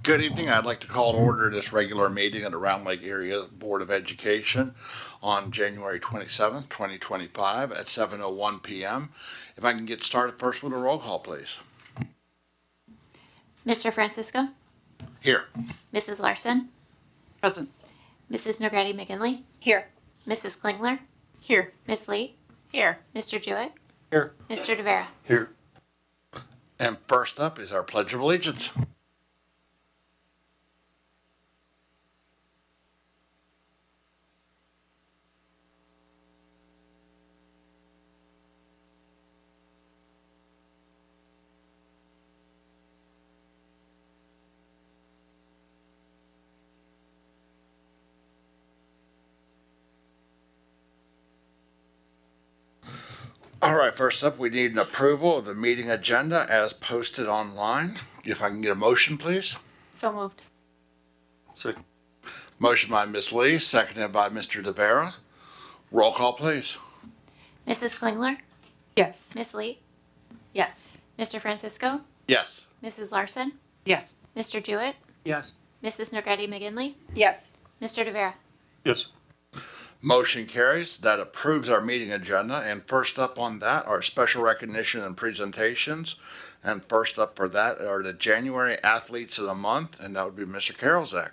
Good evening. I'd like to call to order this regular meeting of the Round Lake Area Board of Education on January 27th, 2025 at 7:01 p.m. If I can get started first with a roll call, please. Mr. Francisco? Here. Mrs. Larson? Present. Mrs. Nogrady McGinley? Here. Mrs. Klingler? Here. Miss Lee? Here. Mr. Jewett? Here. Mr. DeVera? Here. And first up is our Pledge of Allegiance. All right, first up, we need an approval of the meeting agenda as posted online. If I can get a motion, please. So moved. Second. Motion by Miss Lee, seconded by Mr. DeVera. Roll call, please. Mrs. Klingler? Yes. Miss Lee? Yes. Mr. Francisco? Yes. Mrs. Larson? Yes. Mr. Jewett? Yes. Mrs. Nogrady McGinley? Yes. Mr. DeVera? Yes. Motion carries. That approves our meeting agenda. And first up on that are special recognition and presentations. And first up for that are the January Athletes of the Month, and that would be Mr. Karolzak.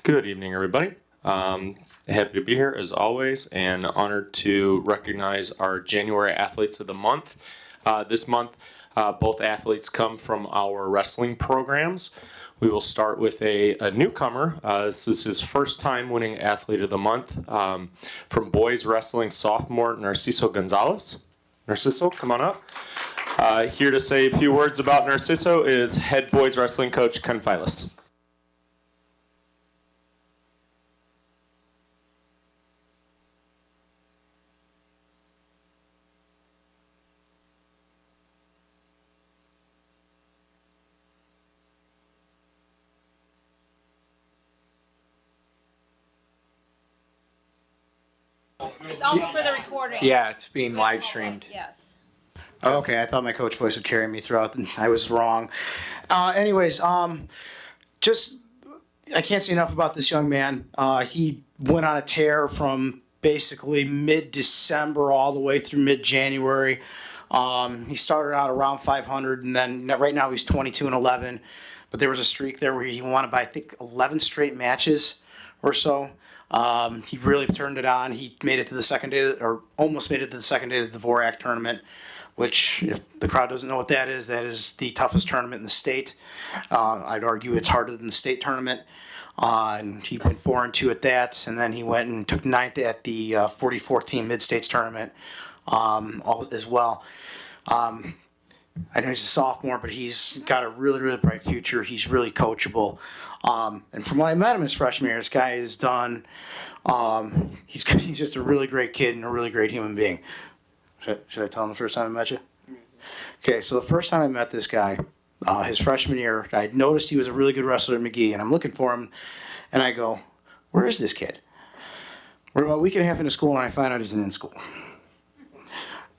Good evening, everybody. Happy to be here as always, and honored to recognize our January Athletes of the Month. This month, both athletes come from our wrestling programs. We will start with a newcomer. This is his first time winning Athlete of the Month from boys wrestling sophomore Narciso Gonzalez. Narciso, come on up. Here to say a few words about Narciso is head boys wrestling coach Ken Filas. It's also for the recording. Yeah, it's being live streamed. Yes. Okay, I thought my coach voice would carry me throughout, and I was wrong. Just I can't say enough about this young man. He went on a tear from basically mid-December all the way through mid-January. He started out around 500, and then right now he's 22-11. But there was a streak there where he won by I think 11 straight matches or so. He really turned it on. He made it to the second day, or almost made it to the second day of the Dvorak tournament, which, if the crowd doesn't know what that is the toughest tournament in the state. I'd argue it's harder than the state tournament. And he went 4-2 at that, and then he went and took ninth at the 44th team mid-states tournament as well. I know he's a sophomore, but he's got a really, really bright future. He's really coachable. And from when I met him his freshman year, this guy has done, he's just a really great kid and a really great human being. Should I tell him the first time I met you? Okay, so the first time I met this guy, his freshman year, I noticed he was a really good wrestler at McGee, and I'm looking for him, and I go, where is this kid? We're about a week and a half into school, and I find out he's in school.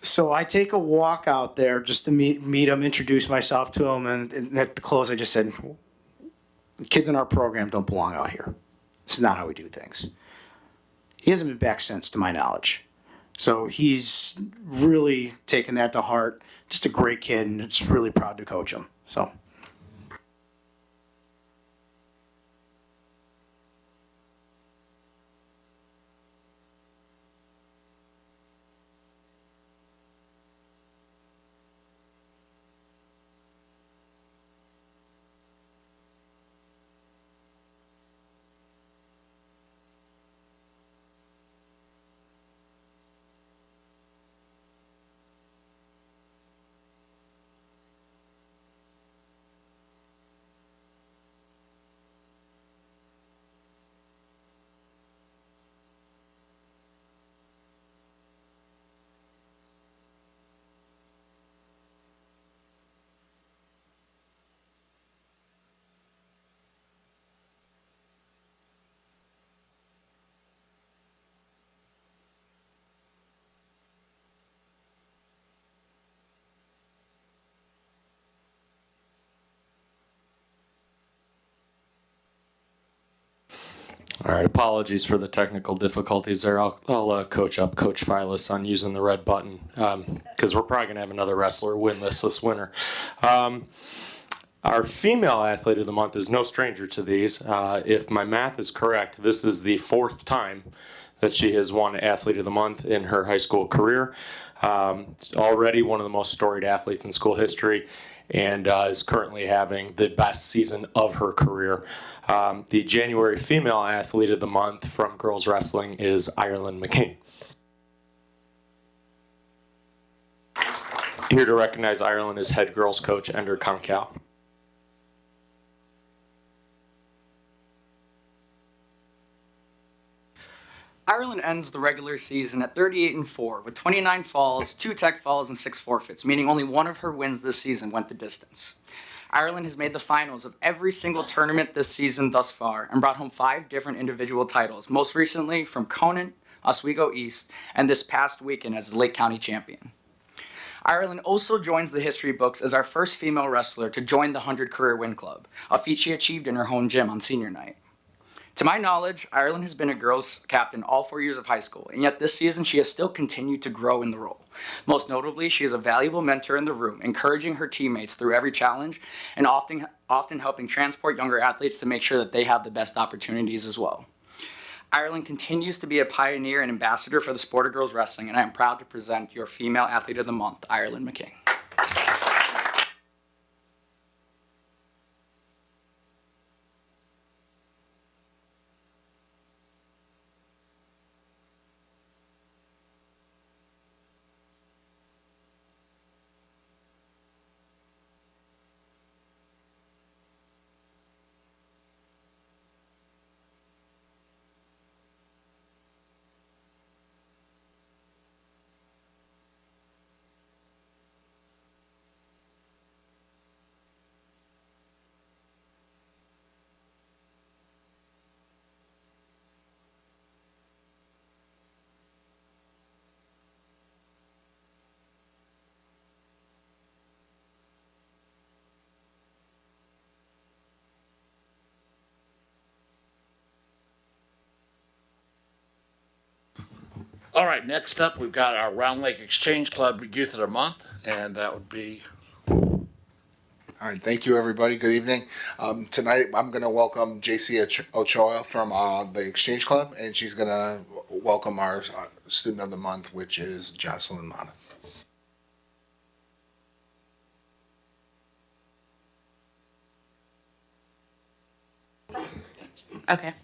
So I take a walk out there just to meet him, introduce myself to him, and at the close I just said, the kids in our program don't belong out here. This is not how we do things. He hasn't been back since, to my knowledge. So he's really taken that to heart. Just a great kid, and it's really proud to coach him. So. All right, apologies for the technical difficulties there. I'll coach up Coach Filas on using the red button because we're probably going to have another wrestler win this winter. Our female athlete of the month is no stranger to these. If my math is correct, this is the 4th time that she has won athlete of the month in her high school career. Already one of the most storied athletes in school history, and is currently having the best season of her career. The January female athlete of the month from girls wrestling is Ireland McCain. Here to recognize Ireland is head girls coach Ender Concal. Ireland ends the regular season at 38-4 with 29 falls, 2 tech falls, and 6 forfeits, meaning only one of her wins this season went the distance. Ireland has made the finals of every single tournament this season thus far and brought home 5 different individual titles, most recently from Conant, Oswego East, and this past weekend as the Lake County champion. Ireland also joins the history books as our first female wrestler to join the 100 Career Win Club, a feat she achieved in her home gym on senior night. To my knowledge, Ireland has been a girls' captain all 4 years of high school, and yet this season she has still continued to grow in the role. Most notably, she is a valuable mentor in the room, encouraging her teammates through every challenge and often helping transport younger athletes to make sure that they have the best opportunities as well. Ireland continues to be a pioneer and ambassador for the sport of girls wrestling, and I am proud to present your Female Athlete of the Month, Ireland McCain. All right, next up, we've got our Round Lake Exchange Club Youth of the Month, and that would be. All right, thank you, everybody. Good evening. Tonight, I'm going to welcome JC Ochoa from the Exchange Club, and she's going to welcome our Student of the Month, which is Jocelyn Mata. Okay.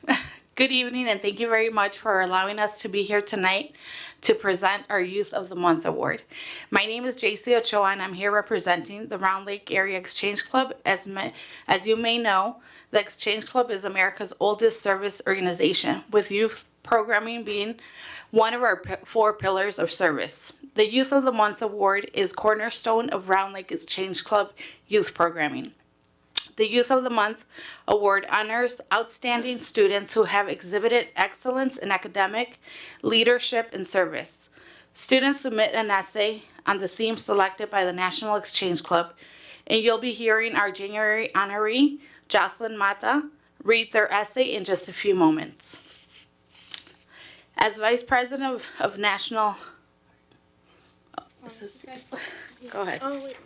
Good evening, and thank you very much for allowing us to be here tonight to present our Youth of the Month Award. My name is JC Ochoa, and I'm here representing the Round Lake Area Exchange Club. As you may know, the Exchange Club is America's oldest service organization, with youth programming being one of our 4 pillars of service. The Youth of the Month Award is cornerstone of Round Lake Exchange Club youth programming. The Youth of the Month Award honors outstanding students who have exhibited excellence in academic, leadership, and service. Students submit an essay on the theme selected by the National Exchange Club, and you'll be hearing our January honoree, Jocelyn Mata, read their essay in just a few moments. As Vice President of National... Go ahead. Oh, wait.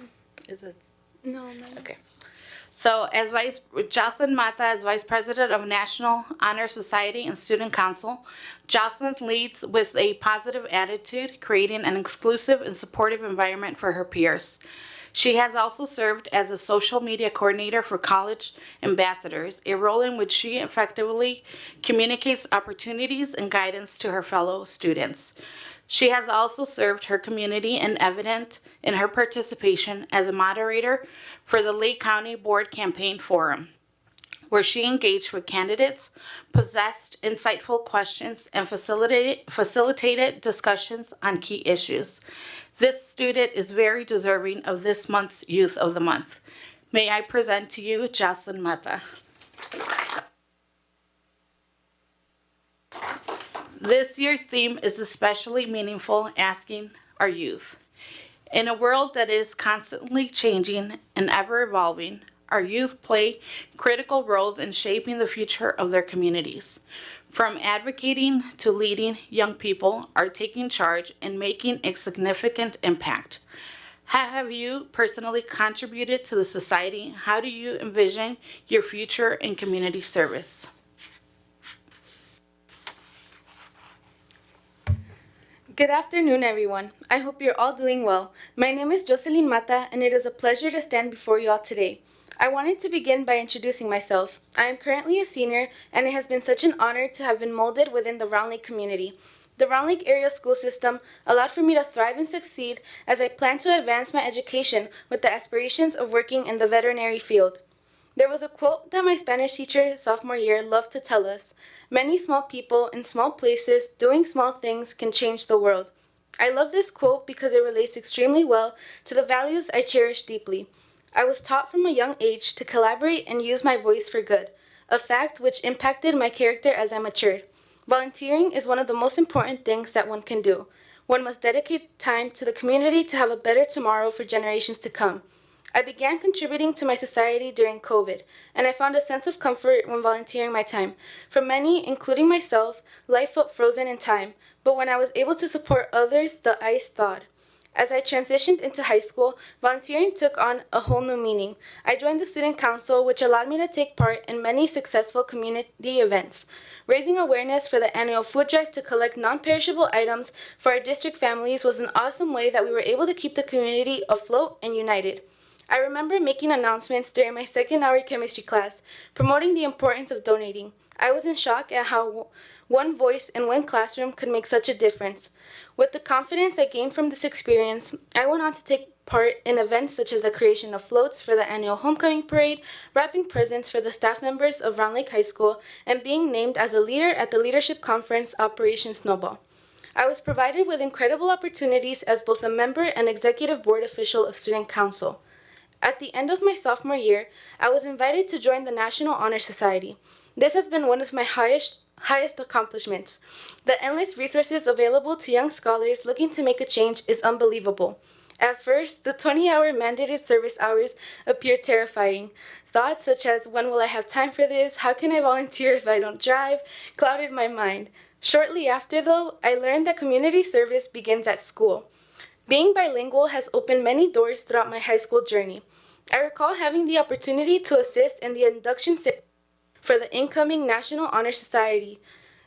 Is it... No, no. Okay. So, Jocelyn Mata, as Vice President of National Honor Society and Student Council, Jocelyn leads with a positive attitude, creating an exclusive and supportive environment for her peers. She has also served as a social media coordinator for college ambassadors, a role in which she effectively communicates opportunities and guidance to her fellow students. She has also served her community and evident in her participation as a moderator for the Lake County Board Campaign Forum, where she engaged with candidates, possessed insightful questions, and facilitated discussions on key issues. This student is very deserving of this month's Youth of the Month. May I present to you Jocelyn Mata. This year's theme is especially meaningful, asking our youth. In a world that is constantly changing and ever evolving, our youth play critical roles in shaping the future of their communities. From advocating to leading, young people are taking charge and making a significant impact. How have you personally contributed to the society? How do you envision your future in community service? Good afternoon, everyone. I hope you're all doing well. My name is Jocelyn Mata, and it is a pleasure to stand before you all today. I wanted to begin by introducing myself. I am currently a senior, and it has been such an honor to have been molded within the Round Lake community. The Round Lake area school system allowed for me to thrive and succeed as I plan to advance my education with the aspirations of working in the veterinary field. There was a quote that my Spanish teacher sophomore year loved to tell us: "Many small people in small places doing small things can change the world." I love this quote because it relates extremely well to the values I cherish deeply. I was taught from a young age to collaborate and use my voice for good, a fact which impacted my character as I matured. Volunteering is one of the most important things that one can do. One must dedicate time to the community to have a better tomorrow for generations to come. I began contributing to my society during COVID, and I found a sense of comfort when volunteering my time. For many, including myself, life felt frozen in time, but when I was able to support others, the ice thawed. As I transitioned into high school, volunteering took on a whole new meaning. I joined the student council, which allowed me to take part in many successful community events. Raising awareness for the annual food drive to collect non-perishable items for our district families was an awesome way that we were able to keep the community afloat and united. I remember making announcements during my second hour chemistry class, promoting the importance of donating. I was in shock at how one voice in one classroom could make such a difference. With the confidence I gained from this experience, I went on to take part in events such as the creation of floats for the annual homecoming parade, wrapping presents for the staff members of Round Lake High School, and being named as a leader at the Leadership Conference Operation Snowball. I was provided with incredible opportunities as both a member and executive board official of Student Council. At the end of my sophomore year, I was invited to join the National Honor Society. This has been one of my highest accomplishments. The endless resources available to young scholars looking to make a change is unbelievable. At first, the 20-hour mandated service hours appeared terrifying. Thoughts such as, when will I have time for this? How can I volunteer if I don't drive? Clouded my mind. Shortly after, though, I learned that community service begins at school. Being bilingual has opened many doors throughout my high school journey. I recall having the opportunity to assist in the induction ceremony for the incoming National Honor Society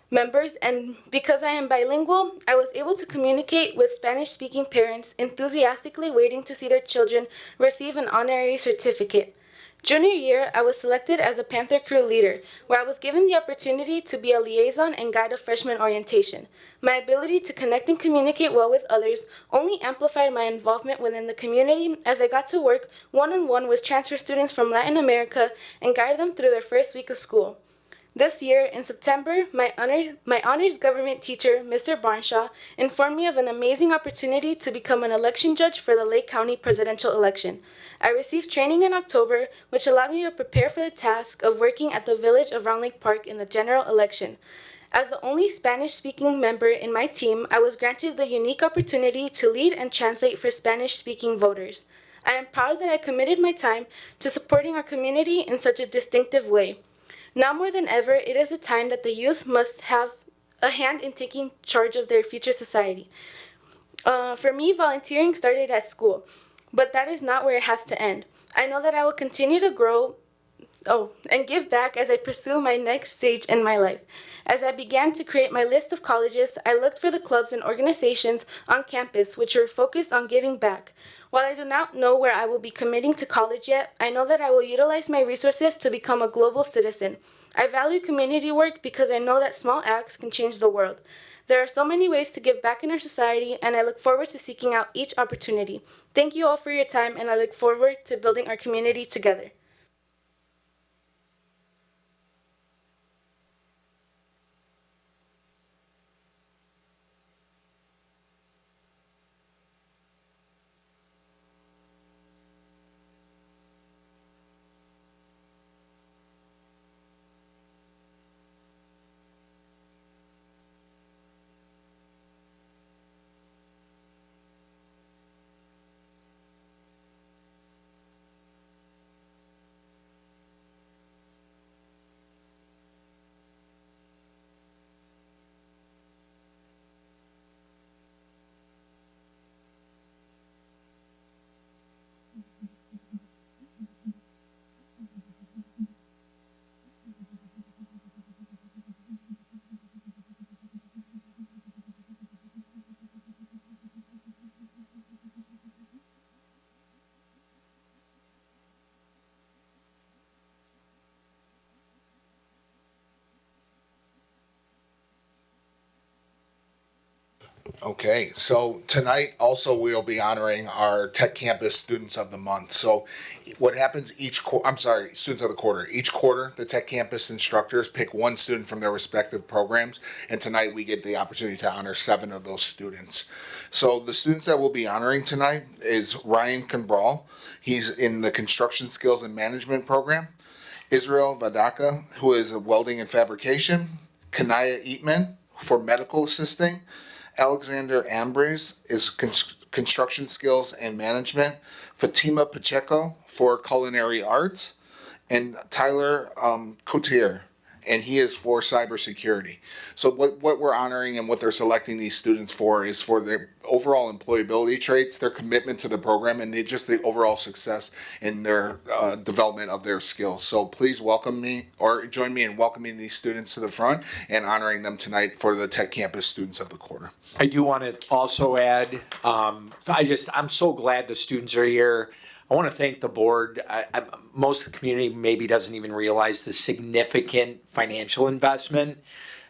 members, and because I am bilingual, I was able to communicate with Spanish-speaking parents enthusiastically waiting to see their children receive an honorary certificate. Junior year, I was selected as a Panther Crew leader, where I was given the opportunity to be a liaison and guide a freshman orientation. My ability to connect and communicate well with others only amplified my involvement within the community as I got to work one-on-one with transfer students from Latin America and guide them through their first week of school. This year, in September, my honors government teacher, Mr. Barnshaw, informed me of an amazing opportunity to become an election judge for the Lake County presidential election. I received training in October, which allowed me to prepare for the task of working at the village of Round Lake Park in the general election. As the only Spanish-speaking member in my team, I was granted the unique opportunity to lead and translate for Spanish-speaking voters. I am proud that I committed my time to supporting our community in such a distinctive way. Now more than ever, it is a time that the youth must have a hand in taking charge of their future society. For me, volunteering started at school, but that is not where it has to end. I know that I will continue to grow and give back as I pursue my next stage in my life. As I began to create my list of colleges, I looked for the clubs and organizations on campus which were focused on giving back. While I do not know where I will be committing to college yet, I know that I will utilize my resources to become a global citizen. I value community work because I know that small acts can change the world. There are so many ways to give back in our society, and I look forward to seeking out each opportunity. Thank you all for your time, and I look forward to building our community together. Okay, so tonight also we'll be honoring our Tech Campus Students of the Month. So what happens Students of the Quarter. Each quarter, the Tech Campus instructors pick one student from their respective programs, and tonight we get the opportunity to honor 7 of those students. So the students that we'll be honoring tonight is Ryan Cabral. He's in the Construction Skills and Management program. Israel Vadaka, who is a welding and fabrication. Kanaya Eatman for medical assisting. Alexander Ambrose is construction skills and management. Fatima Pacheco for culinary arts. And Tyler Coutier, and he is for cybersecurity. So what we're honoring and what they're selecting these students for is for their overall employability traits, their commitment to the program, and just the overall success in their development of their skills. So please welcome me or join me in welcoming these students to the front and honoring them tonight for the Tech Campus Students of the Quarter. I do want to also add, I'm so glad the students are here. I want to thank the board. Most of the community maybe doesn't even realize the significant financial investment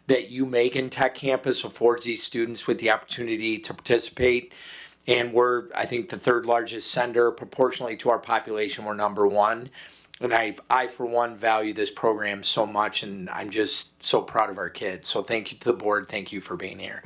that you make in Tech Campus affords these students with the opportunity to participate. And we're, I think, the 3rd largest sender proportionally to our population. We're number 1. And I, for one, value this program so much, and I'm just so proud of our kids. So thank you to the board. Thank you for being here.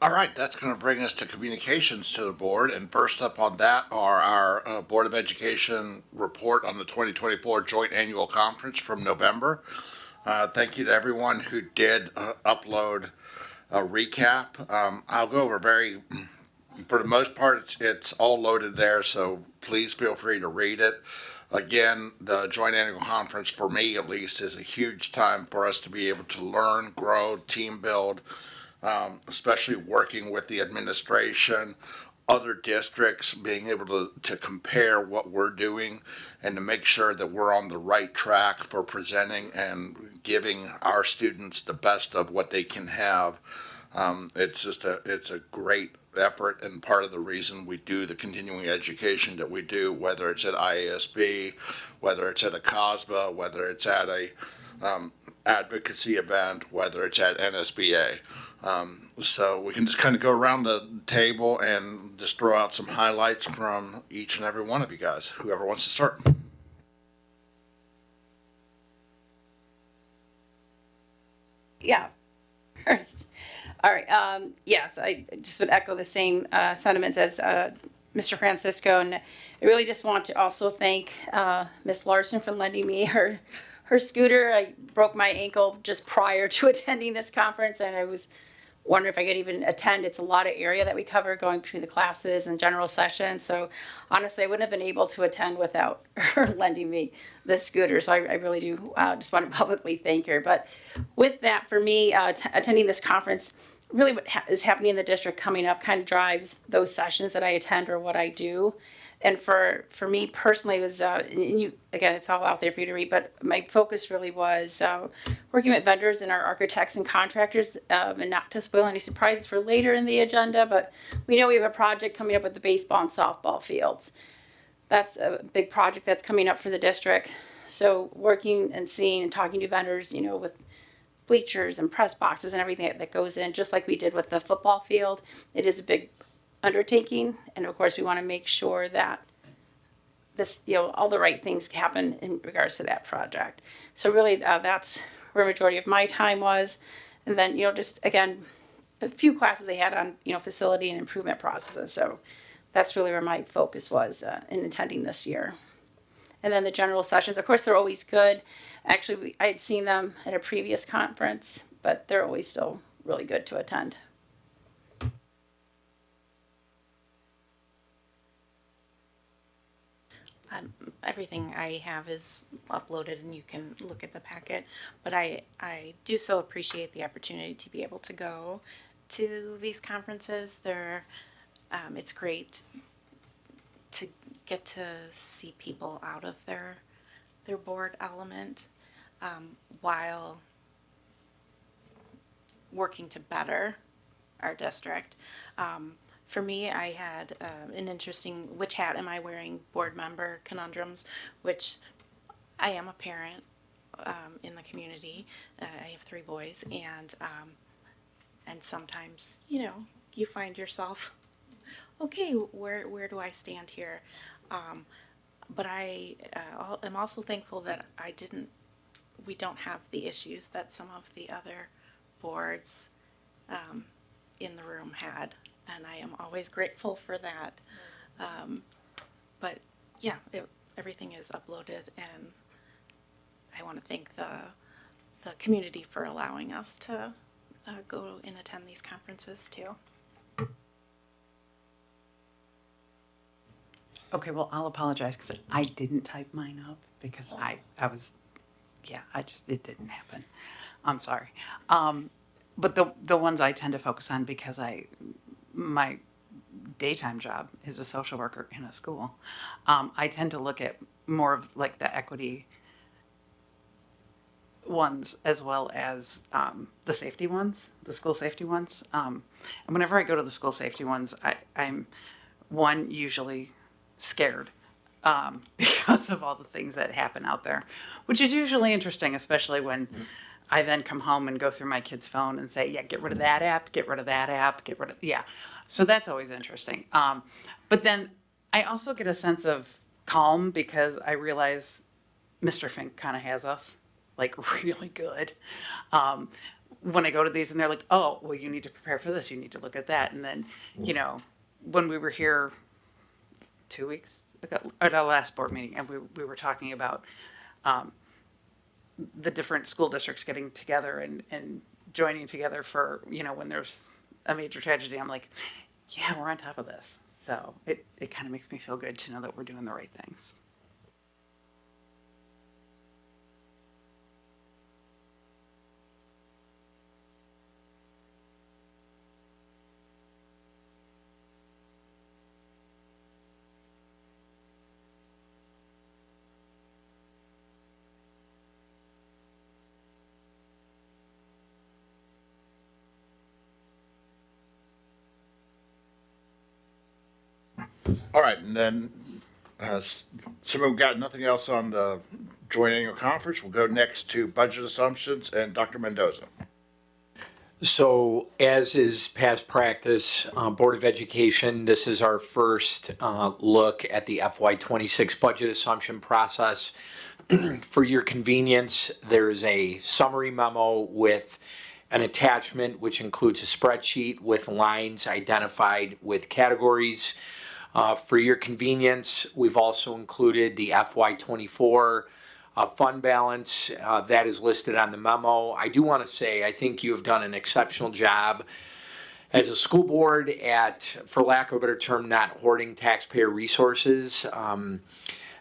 All right, that's going to bring us to communications to the board. And first up on that are our Board of Education report on the 2024 Joint Annual Conference from November. Thank you to everyone who did upload a recap. I'll go over for the most part, it's all loaded there, so please feel free to read it. Again, the Joint Annual Conference, for me at least, is a huge time for us to be able to learn, grow, team build, especially working with the administration, other districts, being able to compare what we're doing and to make sure that we're on the right track for presenting and giving our students the best of what they can have. It's a great effort and part of the reason we do the continuing education that we do, whether it's at IASB, whether it's at a COSBA, whether it's at a advocacy event, whether it's at NSBA. So we can just kind of go around the table and just throw out some highlights from each and every one of you guys, whoever wants to start. Yeah. First. All right. Yes, I just would echo the same sentiments as Mr. Francisco, and I really just want to also thank Miss Larson for lending me her scooter. I broke my ankle just prior to attending this conference, and I was wondering if I could even attend. It's a lot of area that we cover going between the classes and general session. So honestly, I wouldn't have been able to attend without her lending me this scooter. So I really do just want to publicly thank her. But with that, for me, attending this conference, really what is happening in the district coming up kind of drives those sessions that I attend or what I do. And for me personally, it was, and you, again, it's all out there for you to read, but my focus really was working with vendors and our architects and contractors, and not to spoil any surprises for later in the agenda, but we know we have a project coming up with the baseball and softball fields. That's a big project that's coming up for the district. So working and seeing and talking to vendors, you know, with bleachers and press boxes and everything that goes in, just like we did with the football field. It is a big undertaking, and of course we want to make sure that this, you know, all the right things happen in regards to that project. So really, that's where a majority of my time was. And then, you know, just again, a few classes they had on, you know, facility and improvement processes. So that's really where my focus was in attending this year. And then the general sessions, of course, they're always good. Actually, I had seen them at a previous conference, but they're always still really good to attend. Everything I have is uploaded and you can look at the packet, but I do so appreciate the opportunity to be able to go to these conferences. It's great to get to see people out of their board element while working to better our district. For me, I had an interesting, which hat am I wearing, board member conundrums, which I am a parent in the community. I have 3 boys, and sometimes, you know, you find yourself, okay, where do I stand here? But I am also thankful that we don't have the issues that some of the other boards in the room had. And I am always grateful for that. But yeah, everything is uploaded, and I want to thank the community for allowing us to go and attend these conferences too. Okay, well, I'll apologize because I didn't type mine up because I was, it didn't happen. I'm sorry. But the ones I tend to focus on because my daytime job is a social worker in a school. I tend to look at more of like the equity ones as well as the safety ones, the school safety ones. And whenever I go to the school safety ones, I'm usually scared because of all the things that happen out there, which is usually interesting, especially when I then come home and go through my kid's phone and say, yeah, get rid of that app, get rid of that app, get rid of, yeah. So that's always interesting. But then I also get a sense of calm because I realize Mr. Fink kind of has us like really good. When I go to these and they're like, oh, well, you need to prepare for this. You need to look at that. And then, you know, when we were here 2 weeks ago at our last board meeting and we were talking about, the different school districts getting together and joining together for, you know, when there's a major tragedy, I'm like, yeah, we're on top of this. So it kind of makes me feel good to know that we're doing the right things. All right, and then, so we've got nothing else on the joint annual conference. We'll go next to budget assumptions and Dr. Mendoza. So as is past practice, Board of Education, this is our first look at the FY26 budget assumption process. For your convenience, there is a summary memo with an attachment which includes a spreadsheet with lines identified with categories. For your convenience, we've also included the FY24 fund balance that is listed on the memo. I do want to say I think you have done an exceptional job as a school board at, for lack of a better term, not hoarding taxpayer resources.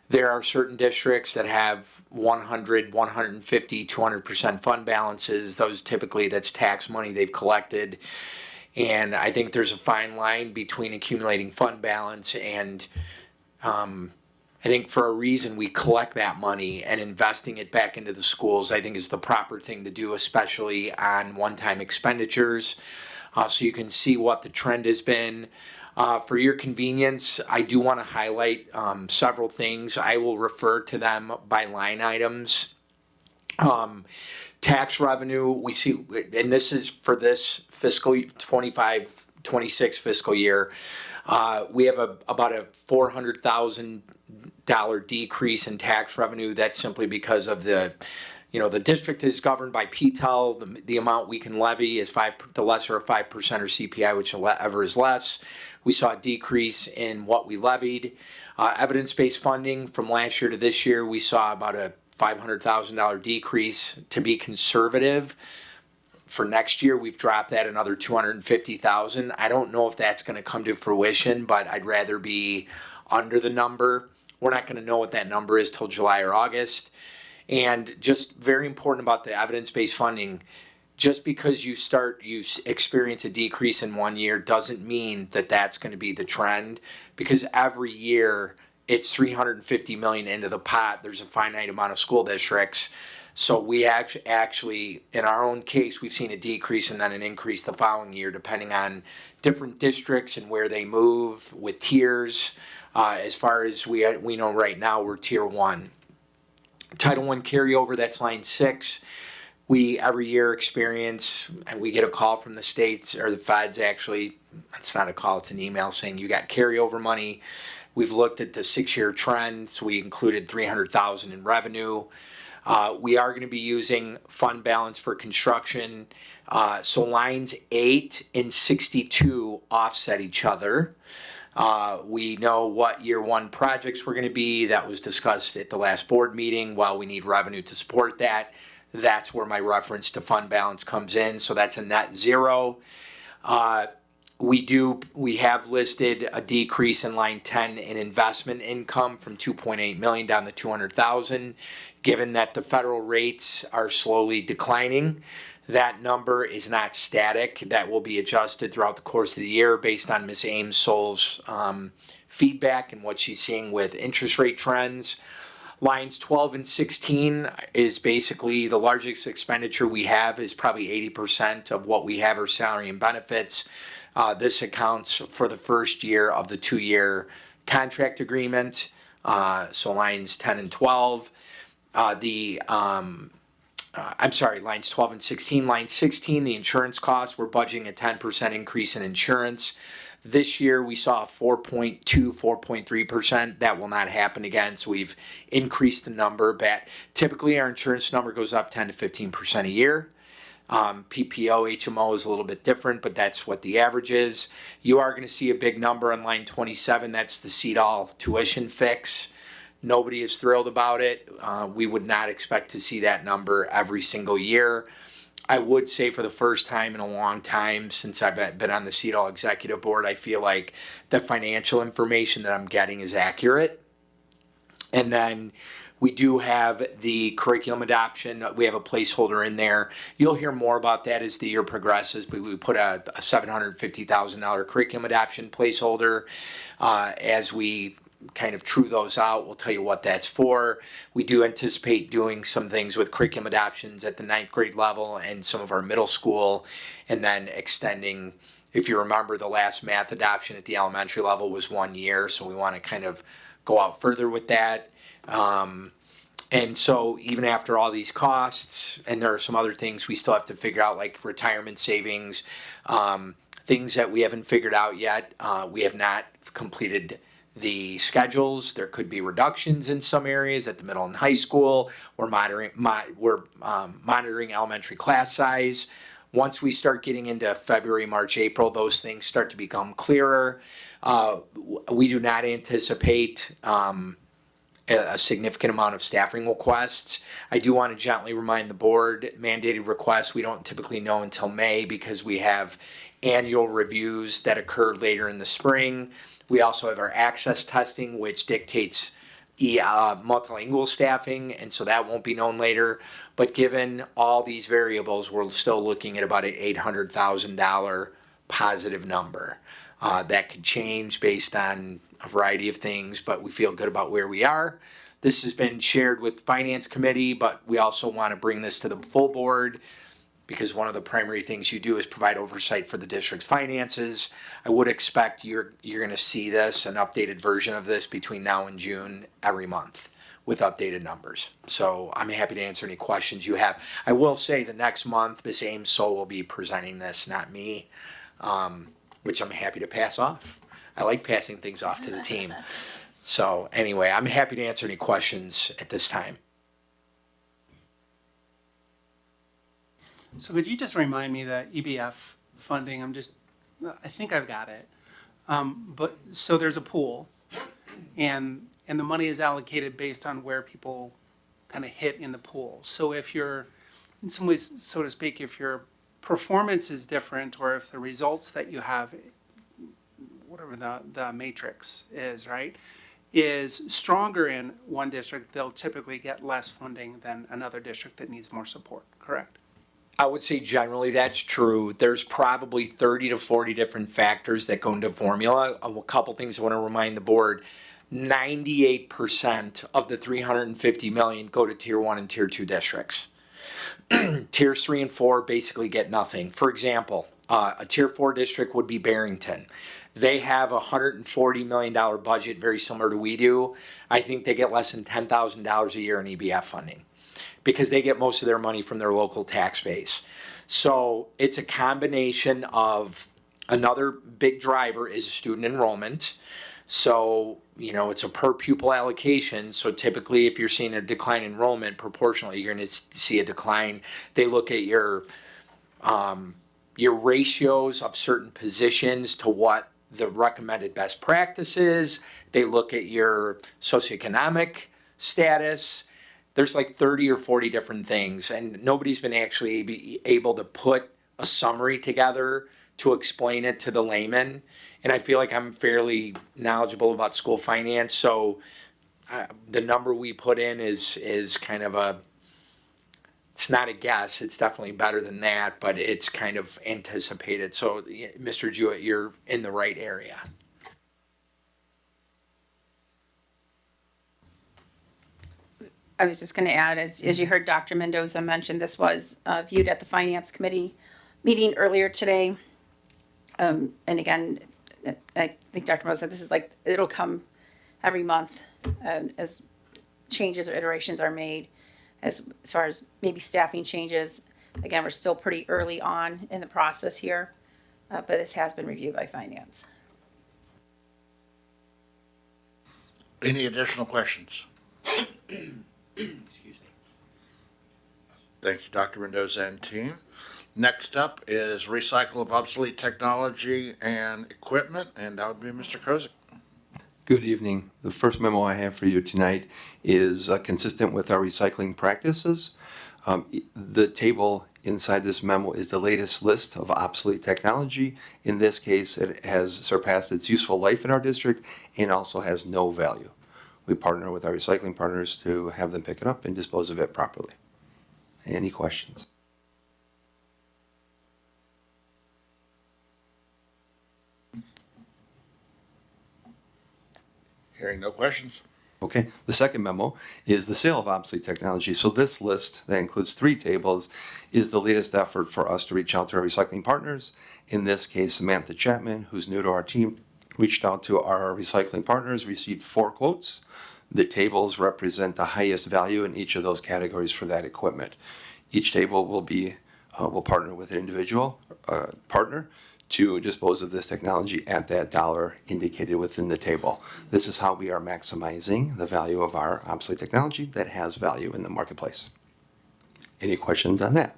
There are certain districts that have 100, 150, 200% fund balances. Those typically, that's tax money they've collected. And I think there's a fine line between accumulating fund balance and I think for a reason we collect that money, and investing it back into the schools, I think, is the proper thing to do, especially on one-time expenditures. So you can see what the trend has been. For your convenience, I do want to highlight several things. I will refer to them by line items. Tax revenue, we see, and this is for this fiscal 25-26 fiscal year. We have about a $400,000 decrease in tax revenue. That's simply because of the district is governed by PTEL. The amount we can levy is the lesser of 5% or CPI, whichever is less. We saw a decrease in what we levied. Evidence-based funding from last year to this year, we saw about a $500,000 decrease. To be conservative, for next year, we've dropped that another $250,000. I don't know if that's going to come to fruition, but I'd rather be under the number. We're not going to know what that number is till July or August. And just very important about the evidence-based funding, just because you experience a decrease in one year doesn't mean that that's going to be the trend, because every year it's $350 million into the pot. There's a finite amount of school districts. So we actually, in our own case, we've seen a decrease and then an increase the following year, depending on different districts and where they move with tiers. As far as we know right now, we're tier 1. Title I carryover, that's line 6. We every year experience, and we get a call from the states or the feds actually. It's not a call, it's an email saying you got carryover money. We've looked at the 6-year trend, so we included $300,000 in revenue. We are going to be using fund balance for construction. So lines 8 and 62 offset each other. We know what year 1 projects were going to be. That was discussed at the last board meeting. While we need revenue to support that, that's where my reference to fund balance comes in. So that's a net zero. We have listed a decrease in line 10 in investment income from 2.8 million down to 200,000. Given that the federal rates are slowly declining, that number is not static. That will be adjusted throughout the course of the year based on Ms. Ames Soul's feedback and what she's seeing with interest rate trends. Lines 12 and 16 is basically the largest expenditure we have, is probably 80% of what we have are salary and benefits. This accounts for the first year of the 2-year contract agreement. So lines 10 and 12. Lines 12 and 16. Line 16, the insurance costs, we're budgeting a 10% increase in insurance. This year we saw a 4.2, 4.3%. That will not happen again, so we've increased the number. Typically our insurance number goes up 10 to 15% a year. PPO, HMO is a little bit different, but that's what the average is. You are going to see a big number on line 27. That's the CEDAL tuition fix. Nobody is thrilled about it. We would not expect to see that number every single year. I would say for the first time in a long time since I've been on the CEDAL executive board, I feel like the financial information that I'm getting is accurate. And then we do have the curriculum adoption. We have a placeholder in there. You'll hear more about that as the year progresses, but we put a $750,000 curriculum adoption placeholder. As we kind of true those out, we'll tell you what that's for. We do anticipate doing some things with curriculum adoptions at the 9th grade level and some of our middle school, and then extending. If you remember, the last math adoption at the elementary level was 1 year, so we want to kind of go out further with that. And so even after all these costs, and there are some other things we still have to figure out, like retirement savings, things that we haven't figured out yet. We have not completed the schedules. There could be reductions in some areas at the middle and high school. We're monitoring elementary class size. Once we start getting into February, March, April, those things start to become clearer. We do not anticipate a significant amount of staffing requests. I do want to gently remind the board, mandated requests we don't typically know until May because we have annual reviews that occur later in the spring. We also have our access testing, which dictates multilingual staffing, and so that won't be known later. But given all these variables, we're still looking at about an $800,000 positive number. That could change based on a variety of things, but we feel good about where we are. This has been shared with Finance Committee, but we also want to bring this to the full board because one of the primary things you do is provide oversight for the district's finances. I would expect you're going to see this, an updated version of this between now and June every month with updated numbers. So I'm happy to answer any questions you have. I will say the next month, Ms. Ames will be presenting this, not me, which I'm happy to pass off. I like passing things off to the team. So anyway, I'm happy to answer any questions at this time. So could you just remind me that EBF funding, I think I've got it. But, so there's a pool and the money is allocated based on where people kind of hit in the pool. So if you're, in some ways, so to speak, if your performance is different or if the results that you have, whatever the matrix is, right, is stronger in one district, they'll typically get less funding than another district that needs more support, correct? I would say generally that's true. There's probably 30 to 40 different factors that go into formula. A couple things I want to remind the board. 98% of the 350 million go to tier 1 and tier 2 districts. Tiers 3 and 4 basically get nothing. For example, a tier 4 district would be Barrington. They have a $140 million budget, very similar to we do. I think they get less than $10,000 a year in EBF funding because they get most of their money from their local tax base. So it's a combination of, another big driver is student enrollment. So, it's a per pupil allocation. So typically if you're seeing a decline in enrollment, proportionally, you're going to see a decline. They look at your ratios of certain positions to what the recommended best practices. They look at your socioeconomic status. There's like 30 or 40 different things, and nobody's been actually able to put a summary together to explain it to the layman. And I feel like I'm fairly knowledgeable about school finance, so the number we put in is kind of it's not a guess, it's definitely better than that, but it's kind of anticipated. So, Mr. Jewett, you're in the right area. I was just going to add, as you heard Dr. Mendoza mention, this was viewed at the Finance Committee meeting earlier today. And again, I think Dr. Mendoza said this is like, it'll come every month as changes or iterations are made as far as maybe staffing changes. Again, we're still pretty early on in the process here, but this has been reviewed by Finance. Any additional questions? Excuse me. Thank you, Dr. Mendoza and team. Next up is recycle of obsolete technology and equipment, and that would be Mr. Kozik. Good evening. The first memo I have for you tonight is consistent with our recycling practices. The table inside this memo is the latest list of obsolete technology. In this case, it has surpassed its useful life in our district and also has no value. We partner with our recycling partners to have them pick it up and dispose of it properly. Any questions? Hearing no questions. Okay, the second memo is the sale of obsolete technology. So this list that includes 3 tables is the latest effort for us to reach out to our recycling partners. In this case, Samantha Chapman, who's new to our team, reached out to our recycling partners, received 4 quotes. The tables represent the highest value in each of those categories for that equipment. Each table will partner with an individual partner to dispose of this technology at that dollar indicated within the table. This is how we are maximizing the value of our obsolete technology that has value in the marketplace. Any questions on that?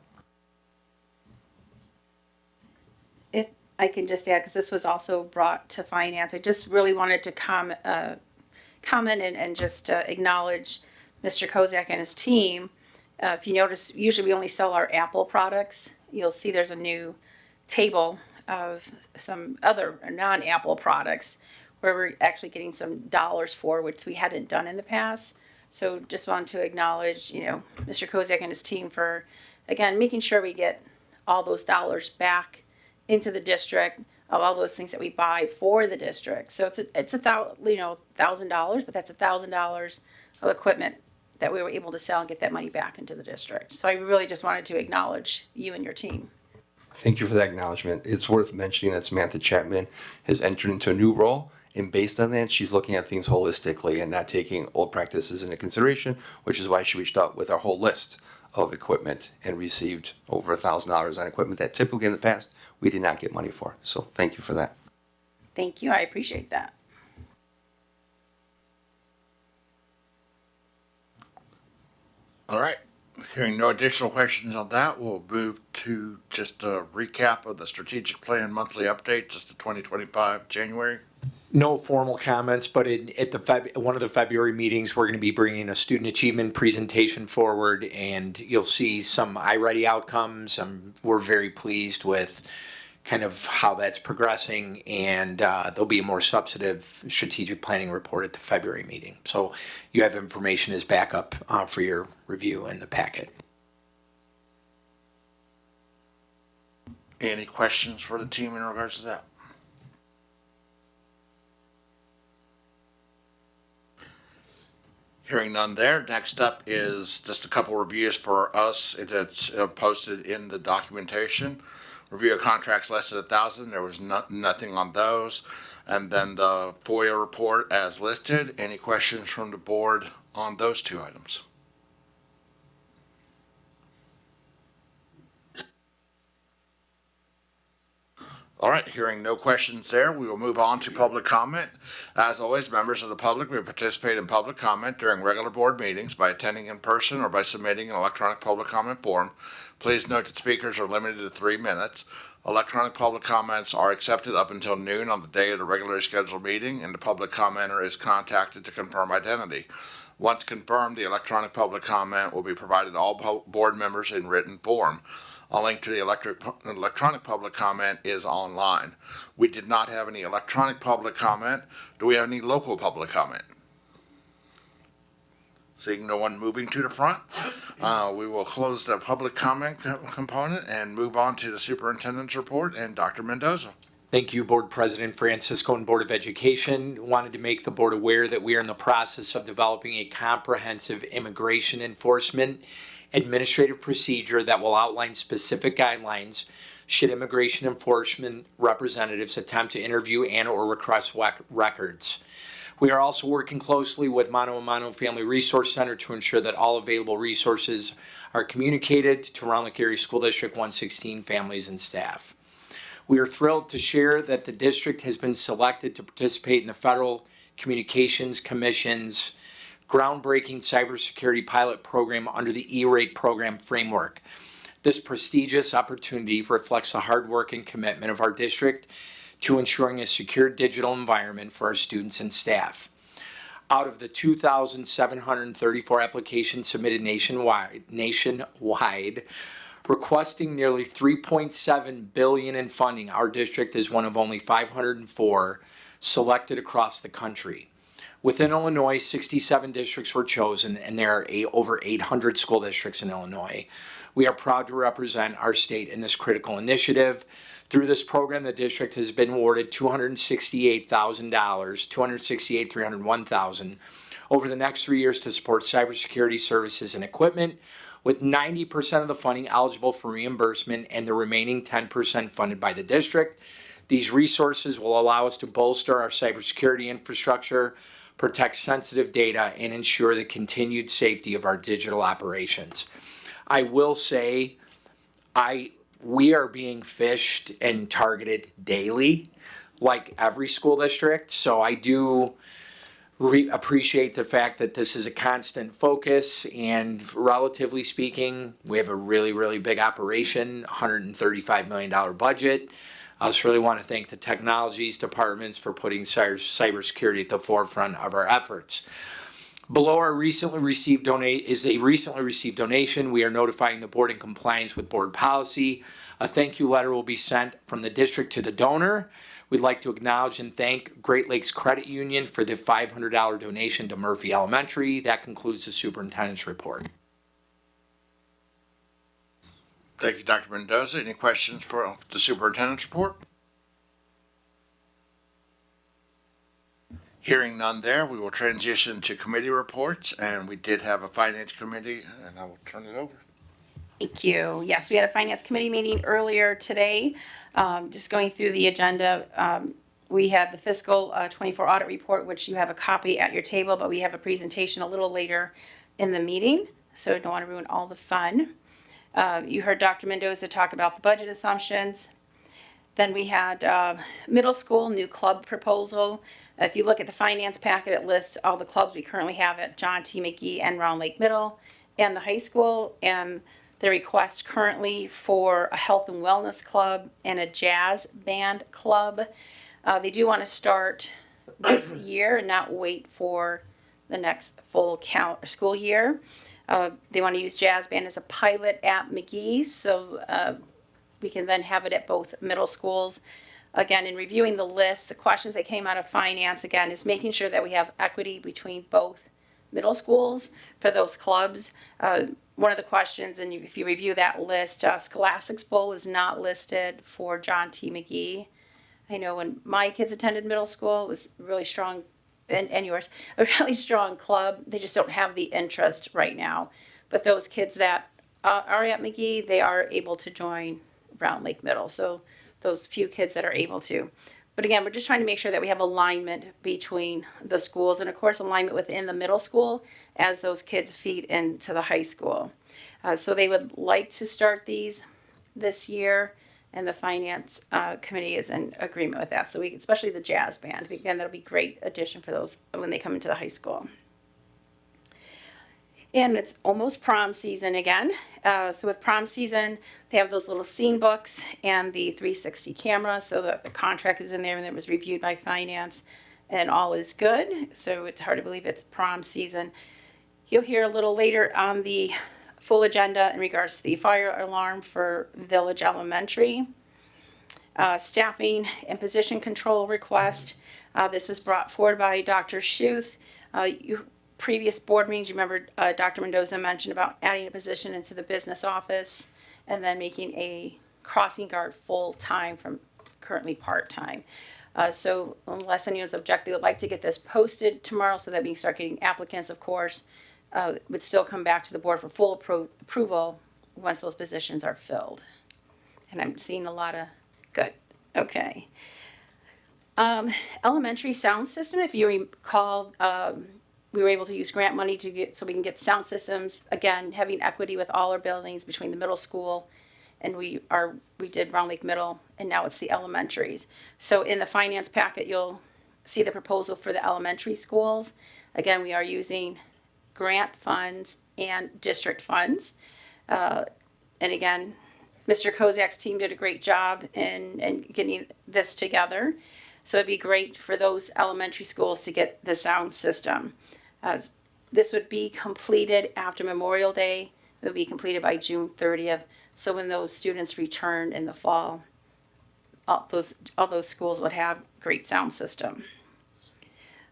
If I can just add, because this was also brought to Finance, I just really wanted to comment and just acknowledge Mr. Kozak and his team. If you notice, usually we only sell our Apple products. You'll see there's a new table of some other non-Apple products where we're actually getting some dollars for, which we hadn't done in the past. So just wanted to acknowledge, Mr. Kozak and his team for, again, making sure we get all those dollars back into the district. of all those things that we buy for the district. So it's $1,000, but that's $1,000 of equipment that we were able to sell and get that money back into the district. So I really just wanted to acknowledge you and your team. Thank you for that acknowledgement. It's worth mentioning that Samantha Chapman has entered into a new role, and based on that, she's looking at things holistically and not taking old practices into consideration, which is why she reached out with our whole list of equipment and received over $1,000 on equipment that typically in the past we did not get money for. So thank you for that. Thank you. I appreciate that. All right. Hearing no additional questions on that, we'll move to just a recap of the strategic plan monthly update, just the 2025 January. No formal comments, but at one of the February meetings, we're going to be bringing a student achievement presentation forward, and you'll see some iReady outcomes. We're very pleased with kind of how that's progressing, and there'll be a more substantive strategic planning report at the February meeting. So you have information as backup for your review in the packet. Any questions for the team in regards to that? Hearing none there. Next up is just a couple reviews for us. It's posted in the documentation. Review of contracts less than 1,000. There was nothing on those. And then the FOIA report as listed. Any questions from the board on those two items? All right, hearing no questions there, we will move on to public comment. As always, members of the public may participate in public comment during regular board meetings by attending in person or by submitting an electronic public comment form. Please note that speakers are limited to 3 minutes. Electronic public comments are accepted up until noon on the day of the regularly scheduled meeting, and the public commenter is contacted to confirm identity. Once confirmed, the electronic public comment will be provided to all board members in written form. A link to the electronic public comment is online. We did not have any electronic public comment. Do we have any local public comment? Seeing no one moving to the front, we will close the public comment component and move on to the superintendent's report and Dr. Mendoza. Thank you, Board President Francisco and Board of Education. Wanted to make the board aware that we are in the process of developing a comprehensive immigration enforcement administrative procedure that will outline specific guidelines should immigration enforcement representatives attempt to interview and or request records. We are also working closely with Mano a Mano Family Resource Center to ensure that all available resources are communicated to Round Lake Area School District 116 families and staff. We are thrilled to share that the district has been selected to participate in the Federal Communications Commission's groundbreaking cybersecurity pilot program under the E-rate program framework. This prestigious opportunity reflects the hard work and commitment of our district to ensuring a secure digital environment for our students and staff. Out of the 2,734 applications submitted nationwide, requesting nearly $3.7 billion in funding, our district is one of only 504 selected across the country. Within Illinois, 67 districts were chosen, and there are over 800 school districts in Illinois. We are proud to represent our state in this critical initiative. Through this program, the district has been awarded $268,000, $301,000 over the next 3 years to support cybersecurity services and equipment, with 90% of the funding eligible for reimbursement and the remaining 10% funded by the district. These resources will allow us to bolster our cybersecurity infrastructure, protect sensitive data, and ensure the continued safety of our digital operations. I will say, we are being fished and targeted daily, like every school district. So I do appreciate the fact that this is a constant focus, and relatively speaking, we have a really, really big operation, $135 million budget. I just really want to thank the technologies departments for putting cybersecurity at the forefront of our efforts. Below our recently received donation. We are notifying the board in compliance with board policy. A thank you letter will be sent from the district to the donor. We'd like to acknowledge and thank Great Lakes Credit Union for the $500 donation to Murphy Elementary. That concludes the superintendent's report. Thank you, Dr. Mendoza. Any questions for the superintendent's report? Hearing none there, we will transition to committee reports, and we did have a finance committee, and I will turn it over. Thank you. Yes, we had a finance committee meeting earlier today. Just going through the agenda, we had the fiscal 24 audit report, which you have a copy at your table, but we have a presentation a little later in the meeting, so I don't want to ruin all the fun. You heard Dr. Mendoza talk about the budget assumptions. Then we had middle school new club proposal. If you look at the finance packet, it lists all the clubs we currently have at John T. McGee and Round Lake Middle and the high school, and the request currently for a health and wellness club and a jazz band club. They do want to start this year and not wait for the next full school year. They want to use jazz band as a pilot at McGee, so we can then have it at both middle schools. Again, in reviewing the list, the questions that came out of finance, again, is making sure that we have equity between both middle schools for those clubs. One of the questions, and if you review that list, Scholastics Bowl is not listed for John T. McGee. I know when my kids attended middle school, it was really strong, and yours, a really strong club. They just don't have the interest right now. But those kids that are at McGee, they are able to join Round Lake Middle. So those few kids that are able to. But again, we're just trying to make sure that we have alignment between the schools and of course alignment within the middle school as those kids feed into the high school. So they would like to start these this year, and the finance committee is in agreement with that. So we, especially the jazz band, again, that'll be a great addition for those when they come into the high school. And it's almost prom season again. So with prom season, they have those little scene books and the 360 camera, so that the contract is in there and it was reviewed by finance and all is good. So it's hard to believe it's prom season. You'll hear a little later on the full agenda in regards to the fire alarm for Village Elementary. Staffing and position control request. This was brought forward by Dr. Schuth. Previous board meetings, you remember Dr. Mendoza mentioned about adding a position into the business office and then making a crossing guard full-time from currently part-time. So unless anyone's objective, would like to get this posted tomorrow so that we can start getting applicants, of course, would still come back to the board for full approval once those positions are filled. And I'm seeing a lot of good. Okay. Elementary sound system, if you recall, we were able to use grant money to get, so we can get sound systems, again, having equity with all our buildings between the middle school and we did Round Lake Middle, and now it's the elementaries. So in the finance packet, you'll see the proposal for the elementary schools. Again, we are using grant funds and district funds. And again, Mr. Kozak's team did a great job in getting this together. So it'd be great for those elementary schools to get the sound system. This would be completed after Memorial Day. It would be completed by June 30th. So when those students return in the fall, all those schools would have great sound system.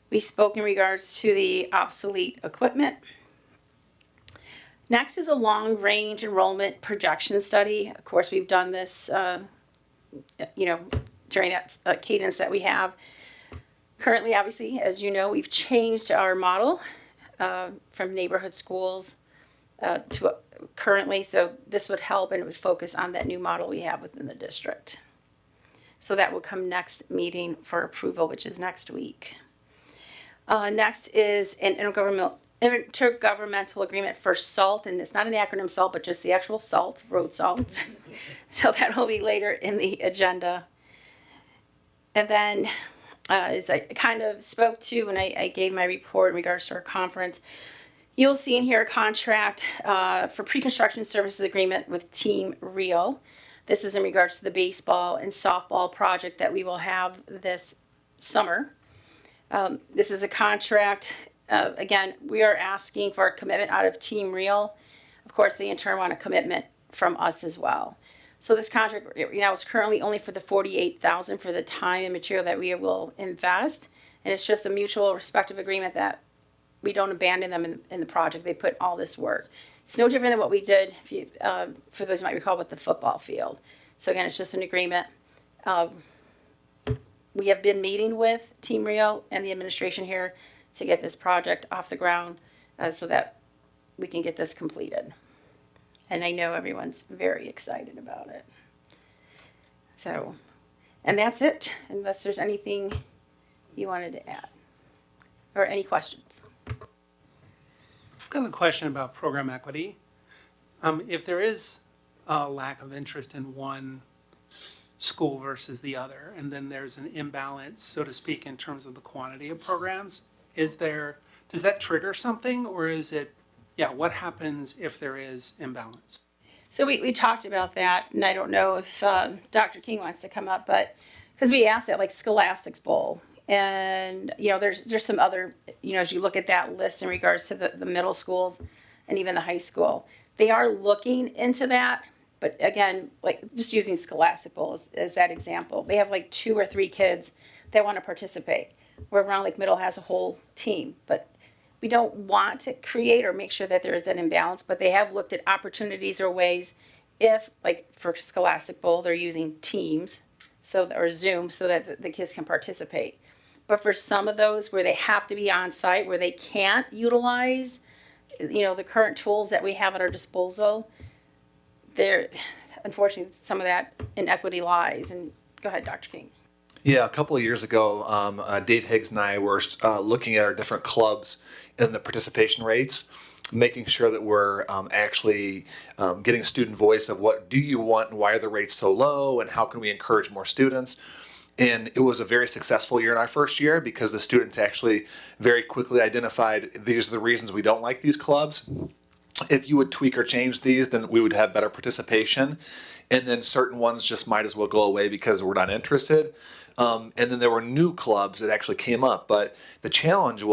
We spoke in regards to the obsolete equipment. Next is a long-range enrollment projection study. Of course, we've done this, during that cadence that we have. Currently, obviously, as you know, we've changed our model from neighborhood schools to currently, so this would help and it would focus on that new model we have within the district. So that will come next meeting for approval, which is next week. Next is an intergovernmental agreement for SALT, and it's not an acronym SALT, but just the actual SALT, road salt. So that will be later in the agenda. And then, as I kind of spoke to when I gave my report in regards to our conference, you'll see in here a contract for pre-construction services agreement with Team Real. This is in regards to the baseball and softball project that we will have this summer. This is a contract. Again, we are asking for a commitment out of Team Real. Of course, they in turn want a commitment from us as well. So this contract, is currently only for the $48,000 for the time and material that we will invest, and it's just a mutual respective agreement that we don't abandon them in the project. They put all this work. It's no different than what we did, for those who might recall, with the football field. So again, it's just an agreement. we have been meeting with Team Rio and the administration here to get this project off the ground so that we can get this completed. And I know everyone's very excited about it. So, and that's it, unless there's anything you wanted to add or any questions. I've got a question about program equity. If there is a lack of interest in one school versus the other, and then there's an imbalance, so to speak, in terms of the quantity of programs, does that trigger something, or is it, what happens if there is imbalance? So we talked about that, and I don't know if Dr. King wants to come up, but because we asked that, like Scholastic's Bowl, and there's some other, as you look at that list in regards to the middle schools and even the high school, they are looking into that. But again, like just using Scholastic Bowl as that example, they have like 2 or 3 kids that want to participate, where Round Lake Middle has a whole team. But we don't want to create or make sure that there is an imbalance, but they have looked at opportunities or ways if, like for Scholastic Bowl, they're using Teams or Zoom so that the kids can participate. But for some of those where they have to be on site, where they can't utilize, the current tools that we have at our disposal, there, unfortunately, some of that inequity lies. And go ahead, Dr. King. Yeah, a couple of years ago, Dave Higgs and I were looking at our different clubs and the participation rates, making sure that we're actually getting a student voice of what do you want and why are the rates so low and how can we encourage more students. And it was a very successful year in our first year because the students actually very quickly identified these are the reasons we don't like these clubs. If you would tweak or change these, then we would have better participation. And then certain ones just might as well go away because we're not interested. And then there were new clubs that actually came up. But the challenge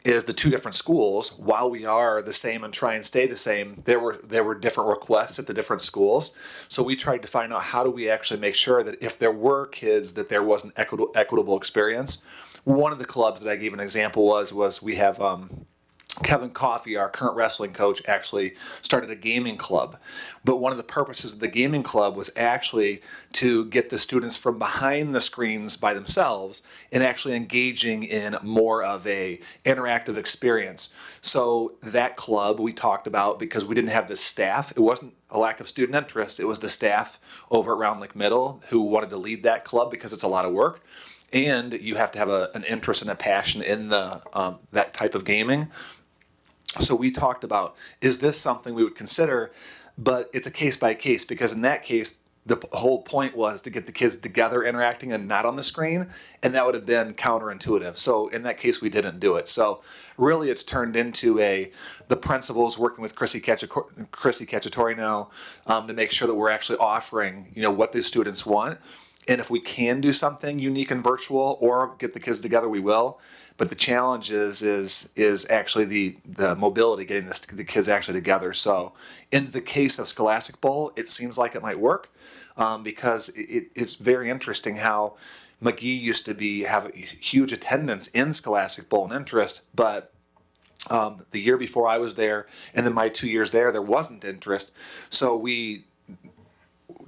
is the 2 different schools, while we are the same and try and stay the same, there were different requests at the different schools. So we tried to find out how do we actually make sure that if there were kids that there was an equitable experience. One of the clubs that I gave an example was we have Kevin Coffey, our current wrestling coach, actually started a gaming club. But one of the purposes of the gaming club was actually to get the students from behind the screens by themselves and actually engaging in more of a interactive experience. So that club we talked about because we didn't have the staff. It wasn't a lack of student interest. It was the staff over at Round Lake Middle who wanted to lead that club because it's a lot of work. And you have to have an interest and a passion in that type of gaming. So we talked about, is this something we would consider? But it's a case by case because in that case, the whole point was to get the kids together interacting and not on the screen. And that would have been counterintuitive. So in that case, we didn't do it. So really it's turned into the principals working with Chrissy Cacciatore now to make sure that we're actually offering, what the students want. And if we can do something unique and virtual or get the kids together, we will. But the challenge is actually the mobility, getting the kids actually together. So in the case of Scholastic Bowl, it seems like it might work because it's very interesting how McGee used to have a huge attendance in Scholastic Bowl and interest, but the year before I was there and then my 2 years there wasn't interest. So we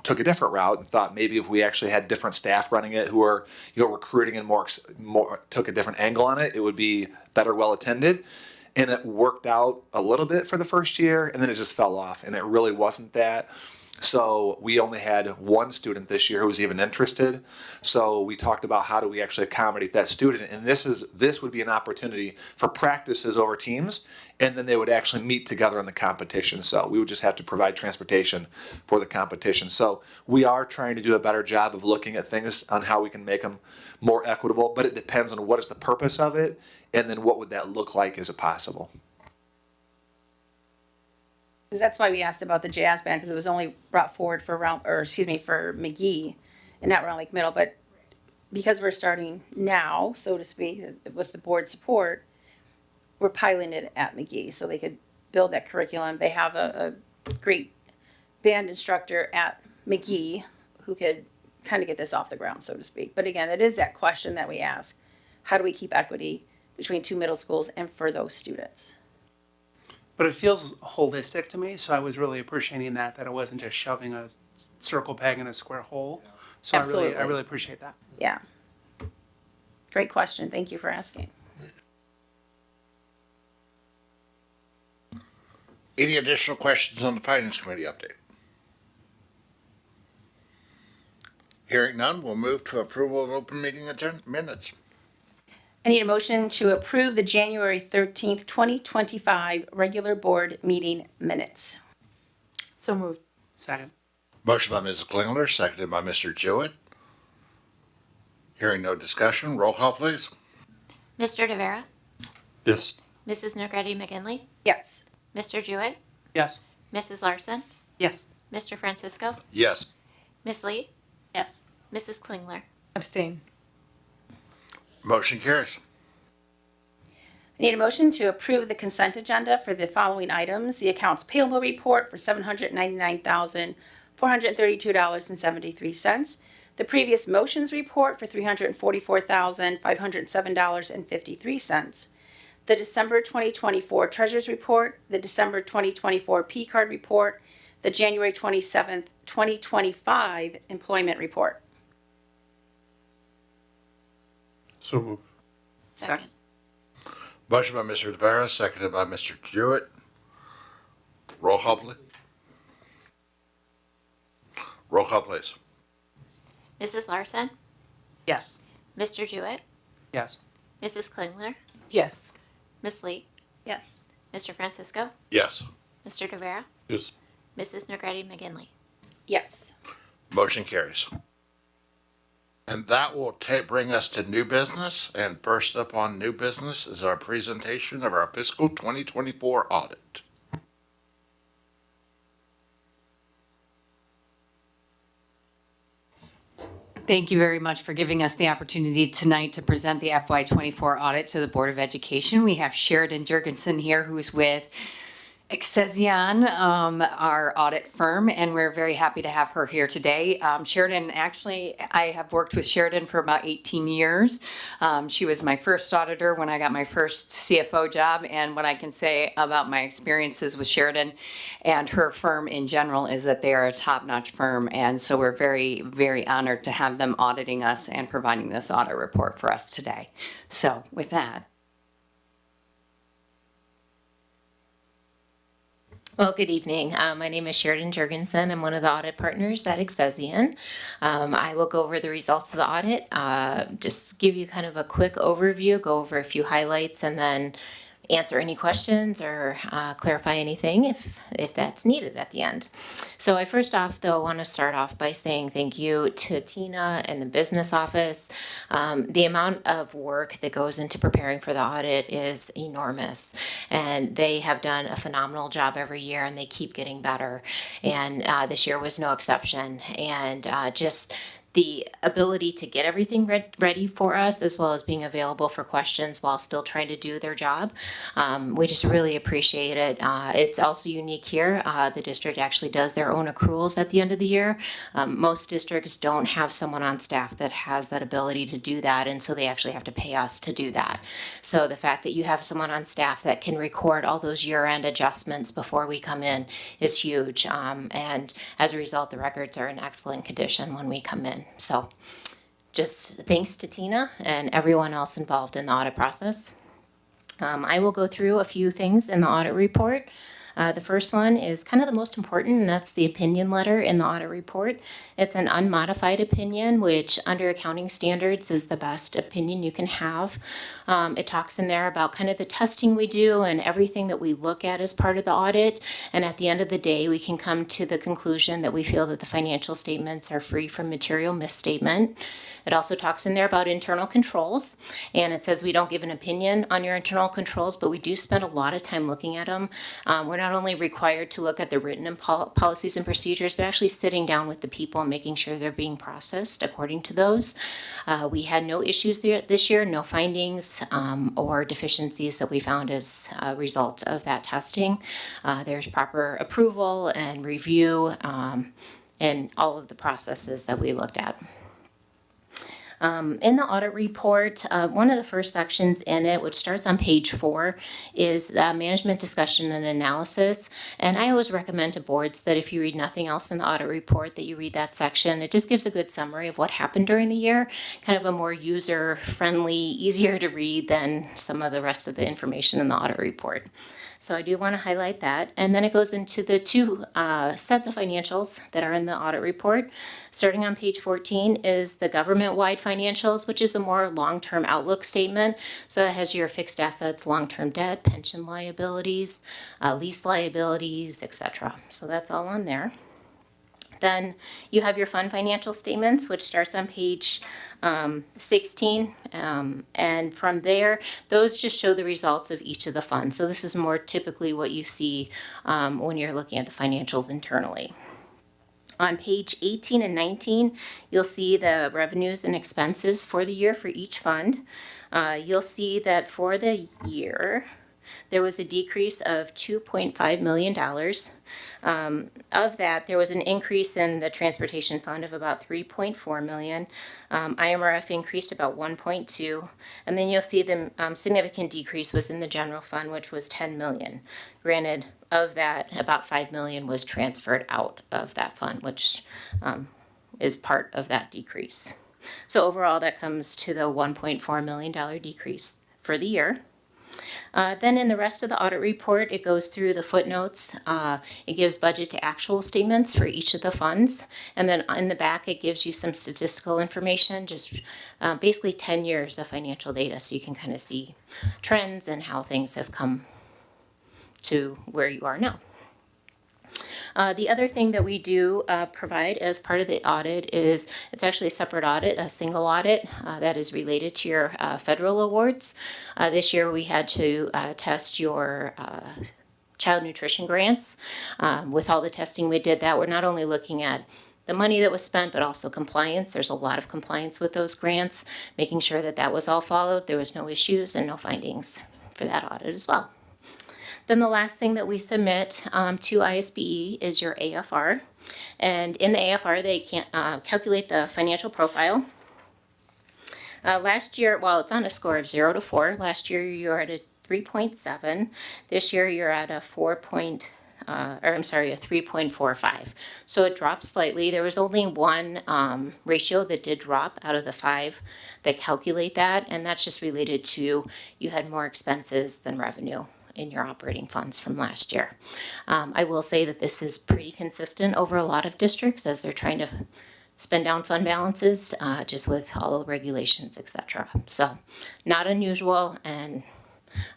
took a different route and thought maybe if we actually had different staff running it who are recruiting and more took a different angle on it, it would be better well attended. And it worked out a little bit for the first year and then it just fell off and it really wasn't that. So we only had 1 student this year who was even interested. So we talked about how do we actually accommodate that student, and this would be an opportunity for practices over Teams, and then they would actually meet together in the competition. So we would just have to provide transportation for the competition. So we are trying to do a better job of looking at things on how we can make them more equitable, but it depends on what is the purpose of it, and then what would that look like, is it possible? That's why we asked about the jazz band because it was only brought forward for McGee and not Round Lake Middle. But because we're starting now, so to speak, with the board support, we're piloting it at McGee so they could build that curriculum. They have a great band instructor at McGee who could kind of get this off the ground, so to speak. But again, it is that question that we ask: how do we keep equity between 2 middle schools and for those students? But it feels holistic to me, so I was really appreciating that it wasn't just shoving a circle peg in a square hole. So Absolutely. I really appreciate that. Yeah. Great question. Thank you for asking. Any additional questions on the Finance Committee update? Hearing none, we'll move to approval of open meeting agenda minutes. I need a motion to approve the January 13th, 2025 regular board meeting minutes. So moved. Second. Motion by Mrs. Klingler, seconded by Mr. Jewett. Hearing no discussion, roll call please. Mr. Rivera, Yes. Mrs. Negretti McGinley, Yes. Mr. Jewett, Yes. Mrs. Larson, Yes. Mr. Francisco, Yes. Miss Lee, Yes. Mrs. Klingler. Abstain. Motion carries. I need a motion to approve the consent agenda for the following items. The accounts payable report for $799,432.73. The previous motions report for $344,507.53. The December 2024 Treasurers Report, the December 2024 P-Card Report, the January 27th, 2025 Employment Report. So moved. Second. Motion by Mr. Rivera, seconded by Mr. Jewett. Roll call please. Roll call please. Mrs. Larson, Yes. Mr. Jewett, Yes. Mrs. Klingler, Yes. Miss Lee, Yes. Mr. Francisco, Yes. Mr. Rivera, Yes. Mrs. Negretti McGinley. Yes. Motion carries. And that will bring us to new business. And first up on new business is our presentation of our fiscal 2024 audit. Thank you very much for giving us the opportunity tonight to present the FY24 audit to the Board of Education. We have Sheridan Jurgensen here, who's with Excezion, our audit firm, and we're very happy to have her here today. Sheridan, actually, I have worked with Sheridan for about 18 years. She was my first auditor when I got my first CFO job, and what I can say about my experiences with Sheridan and her firm in general is that they are a top-notch firm, and so we're very, very honored to have them auditing us and providing this audit report for us today. So with that. Well, good evening. My name is Sheridan Jurgensen. I'm one of the audit partners at Excezion. I will go over the results of the audit, just give you kind of a quick overview, go over a few highlights, and then answer any questions or clarify anything if that's needed at the end. So I first off, though, want to start off by saying thank you to Tina and the business office. The amount of work that goes into preparing for the audit is enormous, and they have done a phenomenal job every year, and they keep getting better. And this year was no exception. And just the ability to get everything ready for us, as well as being available for questions while still trying to do their job. We just really appreciate it. It's also unique here. The district actually does their own accruals at the end of the year. Most districts don't have someone on staff that has that ability to do that, and so they actually have to pay us to do that. So the fact that you have someone on staff that can record all those year-end adjustments before we come in is huge. And as a result, the records are in excellent condition when we come in. So just thanks to Tina and everyone else involved in the audit process. I will go through a few things in the audit report. The first one is kind of the most important, and that's the opinion letter in the audit report. It's an unmodified opinion, which under accounting standards is the best opinion you can have. It talks in there about kind of the testing we do and everything that we look at as part of the audit. And at the end of the day, we can come to the conclusion that we feel that the financial statements are free from material misstatement. It also talks in there about internal controls, and it says we don't give an opinion on your internal controls, but we do spend a lot of time looking at them. We're not only required to look at the written policies and procedures, but actually sitting down with the people and making sure they're being processed according to those. We had no issues this year, no findings or deficiencies that we found as a result of that testing. There's proper approval and review and all of the processes that we looked at. In the audit report, one of the first sections in it, which starts on page 4, is management discussion and analysis. And I always recommend to boards that if you read nothing else in the audit report, that you read that section. It just gives a good summary of what happened during the year, kind of a more user-friendly, easier to read than some of the rest of the information in the audit report. So I do want to highlight that. And then it goes into the two sets of financials that are in the audit report. Starting on page 14 is the government-wide financials, which is a more long-term outlook statement. So it has your fixed assets, long-term debt, pension liabilities, lease liabilities, etc. So that's all on there. Then you have your fund financial statements, which starts on page 16. And from there, those just show the results of each of the funds. So this is more typically what you see when you're looking at the financials internally. On page 18 and 19, you'll see the revenues and expenses for the year for each fund. You'll see that for the year, there was a decrease of $2.5 million. Of that, there was an increase in the transportation fund of about $3.4 million. IMRF increased about $1.2, and then you'll see the significant decrease was in the general fund, which was $10 million. Granted, of that, about $5 million was transferred out of that fund, which is part of that decrease. So overall, that comes to the $1.4 million decrease for the year. Then in the rest of the audit report, it goes through the footnotes. It gives budget to actual statements for each of the funds. And then in the back, it gives you some statistical information, just basically 10 years of financial data. So you can kind of see trends and how things have come to where you are now. The other thing that we do provide as part of the audit is, it's actually a separate audit, a single audit that is related to your federal awards. This year we had to test your child nutrition grants. With all the testing we did that, we're not only looking at the money that was spent, but also compliance. There's a lot of compliance with those grants, making sure that that was all followed. There was no issues and no findings for that audit as well. Then the last thing that we submit to ISBE is your AFR. And in the AFR, they can calculate the financial profile. Last year, well, it's on a score of 0 to 4. Last year, you were at a 3.7. This year, you're at a 3.45. So it dropped slightly. There was only one ratio that did drop out of the 5 that calculate that, and that's just related to you had more expenses than revenue in your operating funds from last year. I will say that this is pretty consistent over a lot of districts as they're trying to spend down fund balances, just with all the regulations, etc. So not unusual, and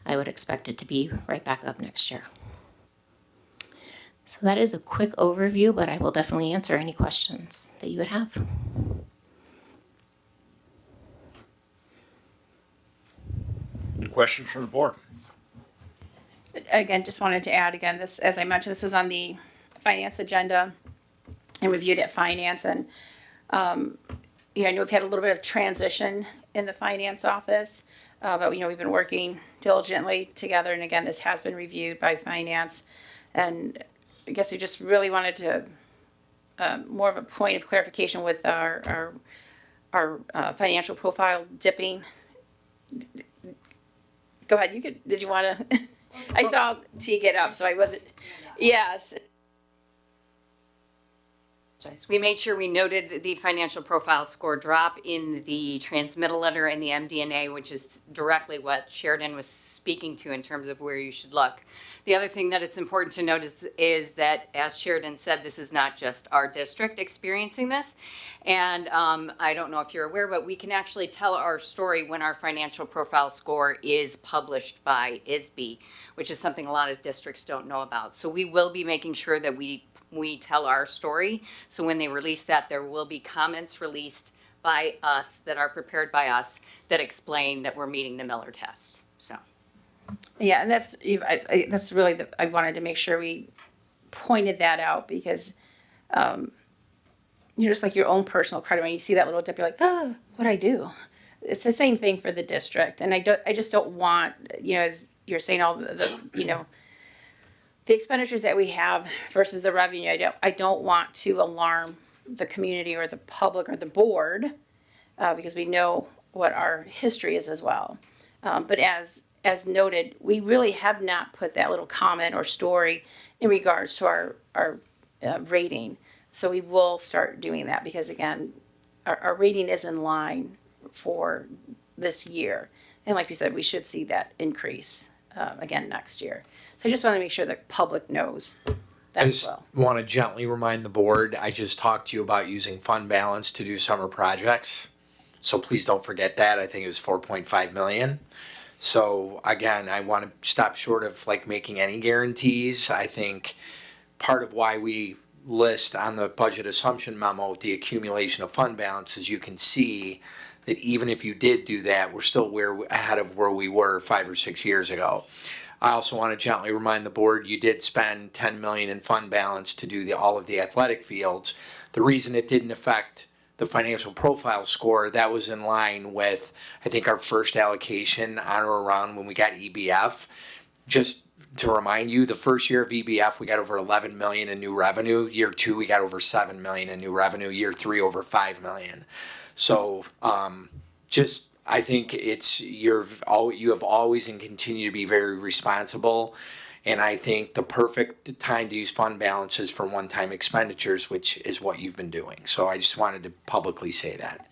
I would expect it to be right back up next year. So that is a quick overview, but I will definitely answer any questions that you would have. Questions from the board? Again, just wanted to add again, this, as I mentioned, this was on the finance agenda and reviewed at finance, and I know we've had a little bit of transition in the finance office, but we've been working diligently together, and again, this has been reviewed by finance, and I guess we just really wanted to more of a point of clarification with our financial profile dipping. Go ahead, did you want to? I saw T get up, so I wasn't, yes. We made sure we noted the financial profile score drop in the transmittal letter and the MD&A, which is directly what Sheridan was speaking to in terms of where you should look. The other thing that it's important to note is that, as Sheridan said, this is not just our district experiencing this. And I don't know if you're aware, but we can actually tell our story when our financial profile score is published by ISB, which is something a lot of districts don't know about. So we will be making sure that we tell our story. So when they release that, there will be comments released by us that are prepared by us that explain that we're meeting the Miller test. So. Yeah, and that's really I wanted to make sure we pointed that out, because you're just like your own personal credit. When you see that little dip, you're like, oh, what'd I do? It's the same thing for the district, and I just don't want, as you're saying, all the the expenditures that we have versus the revenue. I don't want to alarm the community or the public or the board because we know what our history is as well. But as noted, we really have not put that little comment or story in regards to our rating. So we will start doing that because again, our rating is in line for this year. And like we said, we should see that increase again next year. So I just want to make sure the public knows that I as just well. want to gently remind the board, I just talked to you about using fund balance to do summer projects. So please don't forget that. I think it was 4.5 million. So again, I want to stop short of like making any guarantees. I think part of why we list on the budget assumption memo the accumulation of fund balance is you can see that even if you did do that, we're still ahead of where we were 5 or 6 years ago. I also want to gently remind the board you did spend 10 million in fund balance to do all of the athletic fields. The reason it didn't affect the financial profile score, that was in line with, I think, our first allocation on or around when we got EBF. Just to remind you, the first year of EBF, we got over 11 million in new revenue. Year 2, we got over 7 million in new revenue. Year 3, over 5 million. So I think you have always and continue to be very responsible. And I think the perfect time to use fund balance is for one-time expenditures, which is what you've been doing. So I just wanted to publicly say that.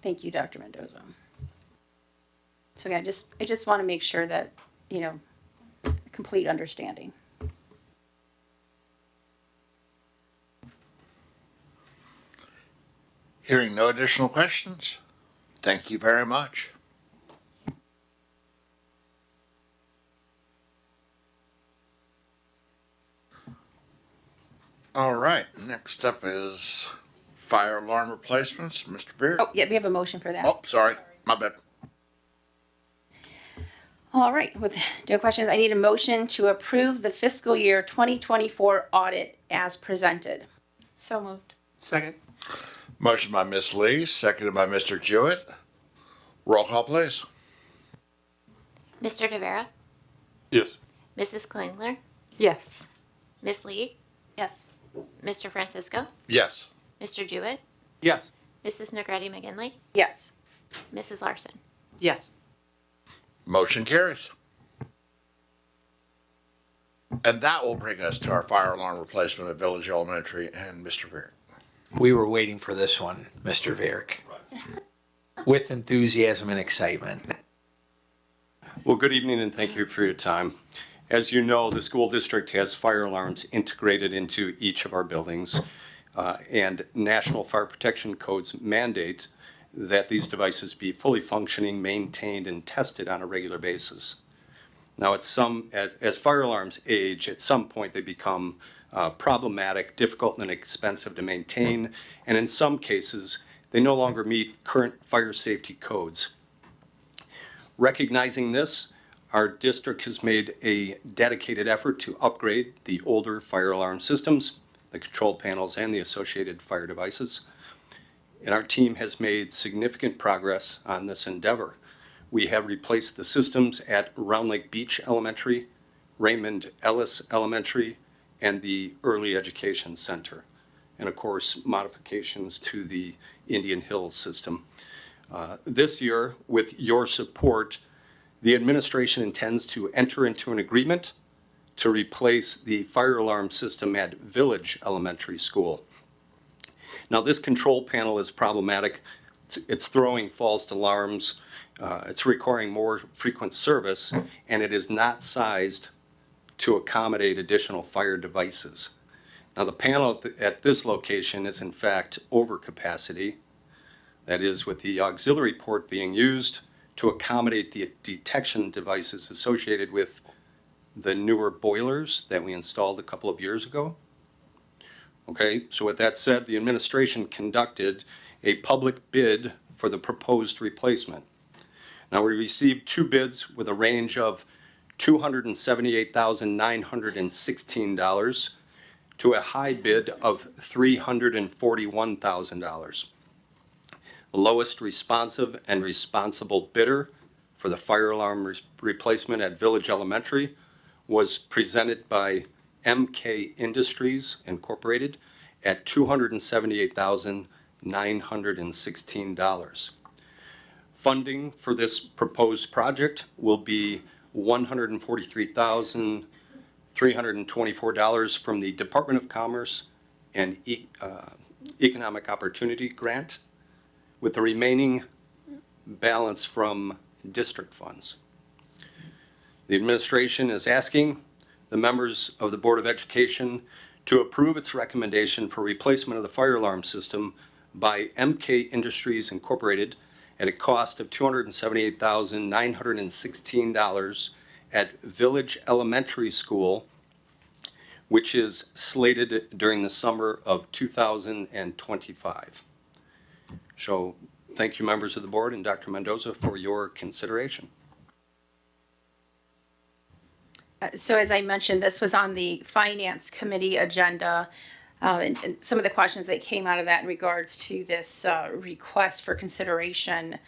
Thank you, Dr. Mendoza. So again, I just want to make sure that, complete understanding. Hearing no additional questions, thank you very much. All right, next up is fire alarm replacements. Mr. Beard? Oh, yeah, we have a motion for that. Oh, sorry, my bad. All right, with no questions, I need a motion to approve the fiscal year 2024 audit as presented. So moved. Second. Motion by Ms. Lee, seconded by Mr. Jewett. Roll call, please. Mr. Tavera? Yes. Mrs. Klingler? Yes. Ms. Lee? Yes. Mr. Francisco? Yes. Mr. Jewett? Yes. Mrs. Negretti McGinley? Yes. Mrs. Larson? Yes. Motion carries. And that will bring us to our fire alarm replacement at Village Elementary and Mr. Beard. We were waiting for this one, Mr. Varick, with enthusiasm and excitement. Well, good evening and thank you for your time. As you know, the school district has fire alarms integrated into each of our buildings, and National Fire Protection Codes mandate that these devices be fully functioning, maintained, and tested on a regular basis. Now, as fire alarms age, at some point they become problematic, difficult, and expensive to maintain, and in some cases, they no longer meet current fire safety codes. Recognizing this, our district has made a dedicated effort to upgrade the older fire alarm systems, the control panels, and the associated fire devices. And our team has made significant progress on this endeavor. We have replaced the systems at Round Lake Beach Elementary, Raymond Ellis Elementary, and the Early Education Center, and of course, modifications to the Indian Hills system. This year, with your support, the administration intends to enter into an agreement to replace the fire alarm system at Village Elementary School. Now, this control panel is problematic. It's throwing false alarms. It's requiring more frequent service, and it is not sized to accommodate additional fire devices. Now, the panel at this location is in fact over capacity. That is, with the auxiliary port being used to accommodate the detection devices associated with the newer boilers that we installed a couple of years ago. Okay, so with that said, the administration conducted a public bid for the proposed replacement. Now, we received 2 bids with a range of $278,916 to a high bid of $341,000. The lowest responsive and responsible bidder for the fire alarm replacement at Village Elementary was presented by MK Industries Incorporated at $278,916. $1,916. Funding for this proposed project will be $143,324 from the Department of Commerce and Economic Opportunity Grant, with the remaining balance from district funds. The administration is asking the members of the Board of Education to approve its recommendation for replacement of the fire alarm system by MK Industries Incorporated at a cost of $278,916 at Village Elementary School, which is slated during the summer of 2025. So thank you, members of the board and Dr. Mendoza, for your consideration. So as I mentioned, this was on the Finance Committee agenda. And some of the questions that came out of that in regards to this request for consideration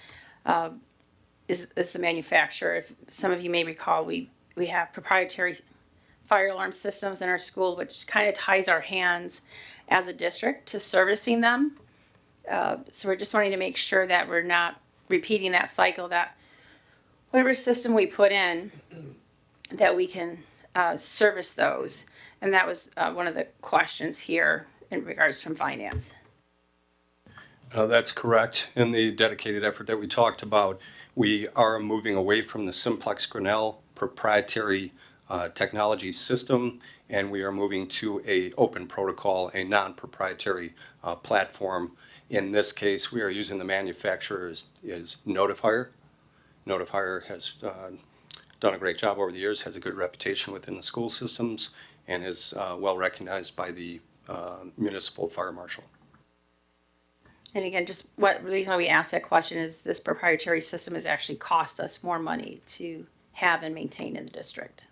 is the manufacturer. If some of you may recall, we have proprietary fire alarm systems in our school, which kind of ties our hands as a district to servicing them. So we're just wanting to make sure that we're not repeating that cycle, that whatever system we put in, that we can service those. And that was one of the questions here in regards from finance. That's correct. In the dedicated effort that we talked about, we are moving away from the Simplex Grinnell proprietary technology system, and we are moving to a open protocol, a non-proprietary platform. In this case, we are using the manufacturer is Notifier. Notifier has done a great job over the years, has a good reputation within the school systems, and is well recognized by the municipal fire marshal. And again, just the reason why we asked that question is this proprietary system has actually cost us more money to have and maintain in the district.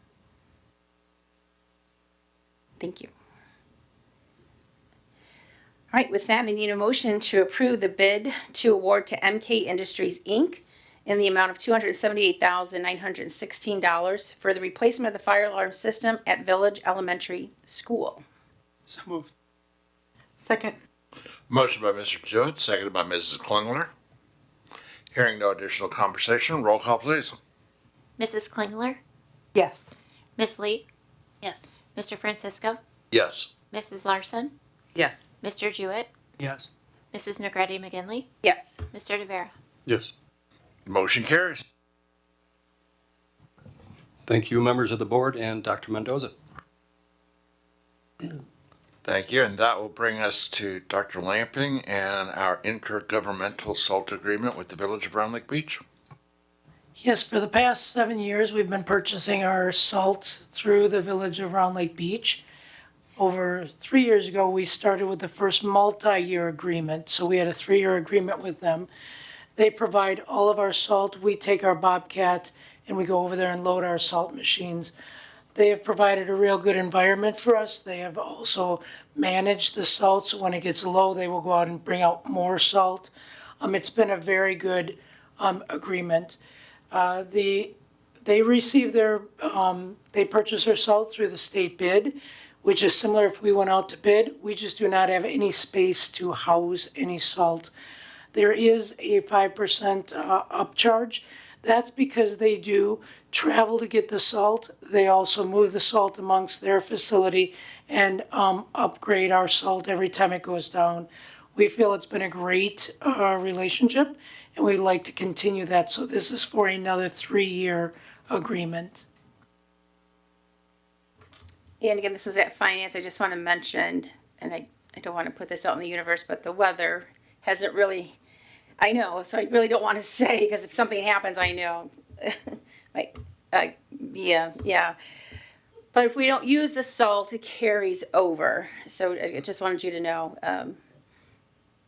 Thank you. All right, with that, I need a motion to approve the bid to award to MK Industries, Inc. in the amount of $278,916 for the replacement of the fire alarm system at Village Elementary School. So moved. Second. Motion by Mr. Jewett, seconded by Mrs. Klingler. Hearing no additional conversation, roll call please. Mrs. Klingler, Yes. Miss Lee, Yes. Mr. Francisco, Yes. Mrs. Larson, Yes. Mr. Jewett, Yes. Mrs. Negretti McGinley, Yes. Mr. DeVera. Yes. Motion carries. Thank you, members of the board and Dr. Mendoza. Thank you, and that will bring us to Dr. Lamping and our intergovernmental SALT agreement with the Village of Round Lake Beach. Yes, for the past 7 years, we've been purchasing our salt through the Village of Round Lake Beach. Over 3 years ago, we started with the first multi-year agreement, so we had a 3-year agreement with them. They provide all of our salt. We take our Bobcat and we go over there and load our salt machines. They have provided a real good environment for us. They have also managed the salt, so when it gets low, they will go out and bring out more salt. It's been a very good agreement. They receive their, they purchase their salt through the state bid, which is similar if we went out to bid. We just do not have any space to house any salt. There is a 5% upcharge. That's because they do travel to get the salt. They also move the salt amongst their facility and upgrade our salt every time it goes down. We feel it's been a great relationship, and we'd like to continue that. So this is for another 3-year agreement. And again, this was at finance. I just want to mention, and I don't want to put this out in the universe, but the weather hasn't really, I know, so I really don't want to say, because if something happens, I know. Yeah. But if we don't use the salt, it carries over. So I just wanted you to know,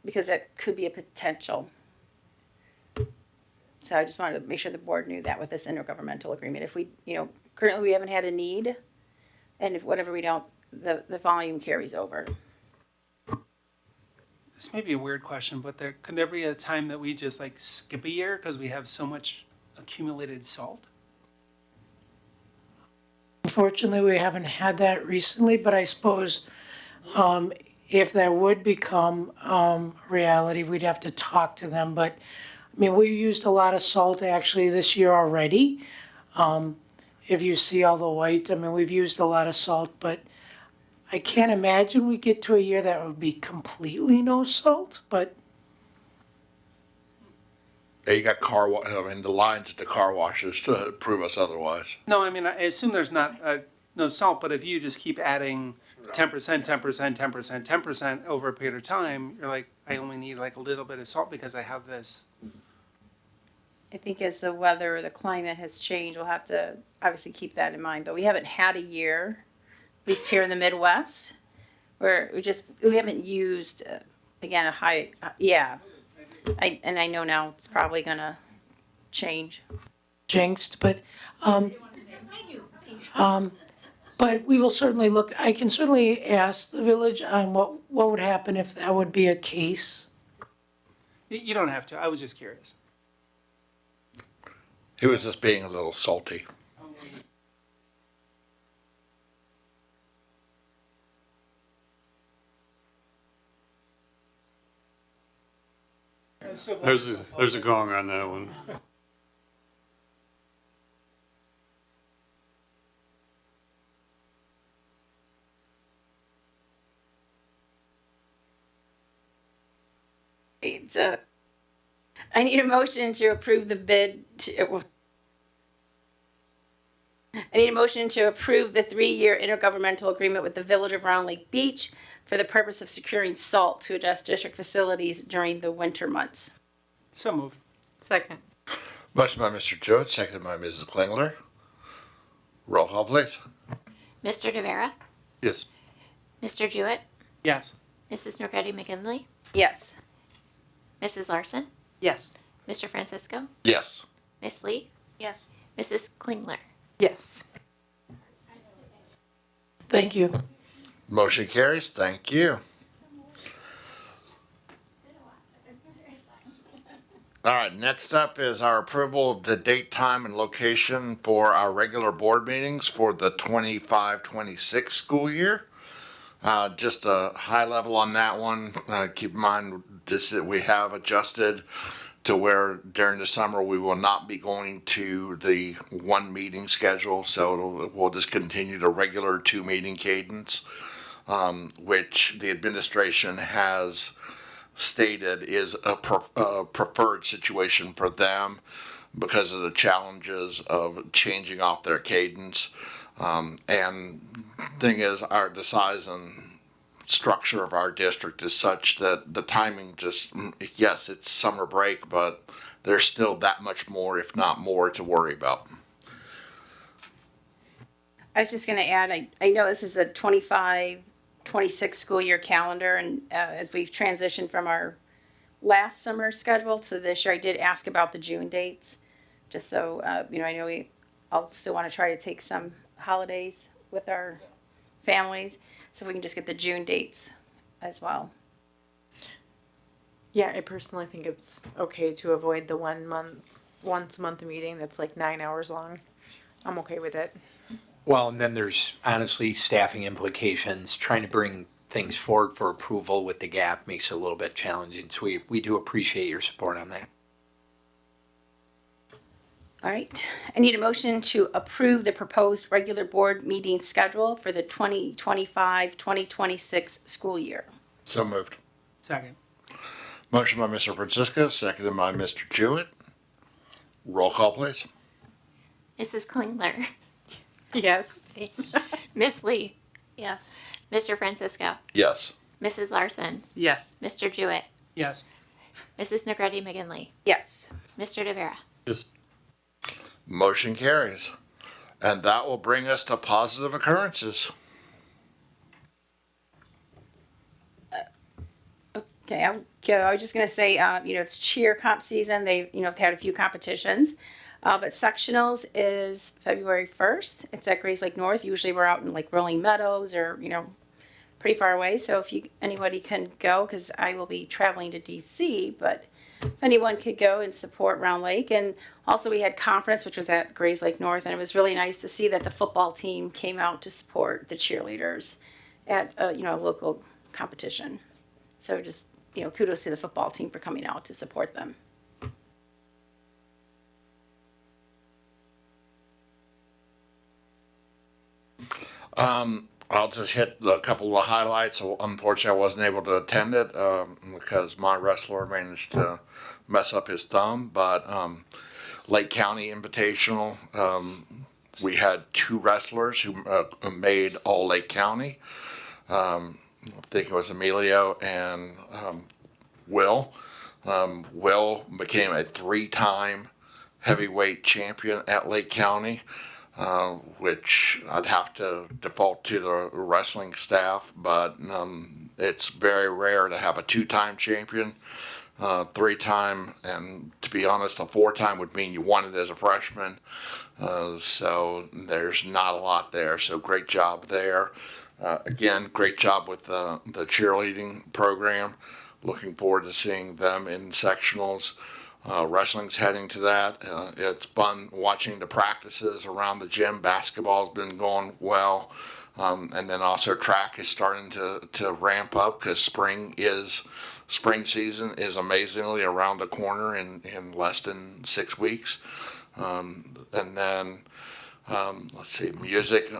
because that could be a potential. So I just wanted to make sure the board knew that with this intergovernmental agreement. If we, currently we haven't had a need, and if whatever we don't, the volume carries over. This may be a weird question, but could there be a time that we just skip a year because we have so much accumulated salt? Unfortunately, we haven't had that recently, but I suppose if that would become, reality, we'd have to talk to them, but, I mean, we used a lot of salt actually this year already. If you see all the white, I mean, we've used a lot of salt, but I can't imagine we get to a year that would be completely no salt, but Yeah, you got the lines at the car washes to prove us otherwise. No, I mean, I assume there's not, no salt, but if you just keep adding 10%, 10%, 10%, 10% over a period of time, you're like, I only need like a little bit of salt because I have this. I think as the weather or the climate has changed, we'll have to obviously keep that in mind, but we haven't had a year, at least here in the Midwest, where we haven't used, again, a high, yeah. And I know now it's probably gonna change. jinxed, but, but we will certainly look, I can certainly ask the village on what would happen if that would be a case. You don't have to, I was just curious. He was just being a little salty. There's a gong on that one. I need a motion to approve the bid I need a motion to approve the 3-year intergovernmental agreement with the Village of Round Lake Beach for the purpose of securing salt to address district facilities during the winter months. So moved. Second. Motion by Mr. Jewett, seconded by Mrs. Klingler. Roll call, please. Mr. Rivera, Yes. Mr. Jewett, Yes. Mrs. Negretti McGinley, Yes. Mrs. Larson, Yes. Mr. Francisco, Yes. Miss Lee, Yes. Mrs. Klingler. Yes. Thank you. Motion carries. Thank you. All right, next up is our approval of the date, time, and location for our regular board meetings for the 25-26 school year. Just a high level on that one. Keep in mind this, that we have adjusted to where during the summer we will not be going to the one meeting schedule, so we'll just continue the regular 2 meeting cadence, which the administration has stated is a preferred situation for them because of the challenges of changing off their cadence. And thing is, the size and structure of our district is such that the timing just, yes, it's summer break, but there's still that much more, if not more, to worry about. I was just gonna add, I know this is the 25-26 school year calendar, and as we've transitioned from our last summer schedule to this year, I did ask about the June dates, just so, I know I'll still wanna try to take some holidays with our families, so if we can just get the June dates as well. Yeah, I personally think it's okay to avoid the once a month meeting that's like 9 hours long. I'm okay with it. Well, and then there's honestly staffing implications. Trying to bring things forward for approval with the gap makes it a little bit challenging. So we do appreciate your support on that. All right, I need a motion to approve the proposed regular board meeting schedule for the 2025-2026 school year. So moved. Second. Motion by Mr. Francisco, seconded by Mr. Jewett. Roll call, please. Mrs. Klingler, Yes. Miss Lee, Yes. Mr. Francisco, Yes. Mrs. Larson, Yes. Mr. Jewett, Yes. Mrs. Negretti McGinley, Yes. Mr. Rivera. Yes. Motion carries. And that will bring us to positive occurrences. Okay, I was just gonna say, it's cheer comp season. They've had a few competitions. But sectionals is February 1st. It's at Grays Lake North. Usually we're out in like Rolling Meadows or, pretty far away. So if anybody can go, because I will be traveling to DC, but if anyone could go and support Round Lake. And also we had conference, which was at Grays Lake North, and it was really nice to see that the football team came out to support the cheerleaders at, a local competition. So just, kudos to the football team for coming out to support them. I'll just hit a couple of highlights. Unfortunately, I wasn't able to attend it because my wrestler managed to mess up his thumb. But Lake County Invitational, we had 2 wrestlers who made All Lake County. I think it was Emilio and Will. Will became a 3-time heavyweight champion at Lake County. Which I'd have to default to the wrestling staff, but it's very rare to have a 2-time champion, 3-time, and to be honest, a 4-time would mean you won it as a freshman. So there's not a lot there. So great job there. Again, great job with the cheerleading program. Looking forward to seeing them in sectionals. Wrestling's heading to that. It's fun watching the practices around the gym. Basketball's been going well. And then also track is starting to ramp up because spring season is amazingly around the corner in less than 6 weeks. And then, let's see, music,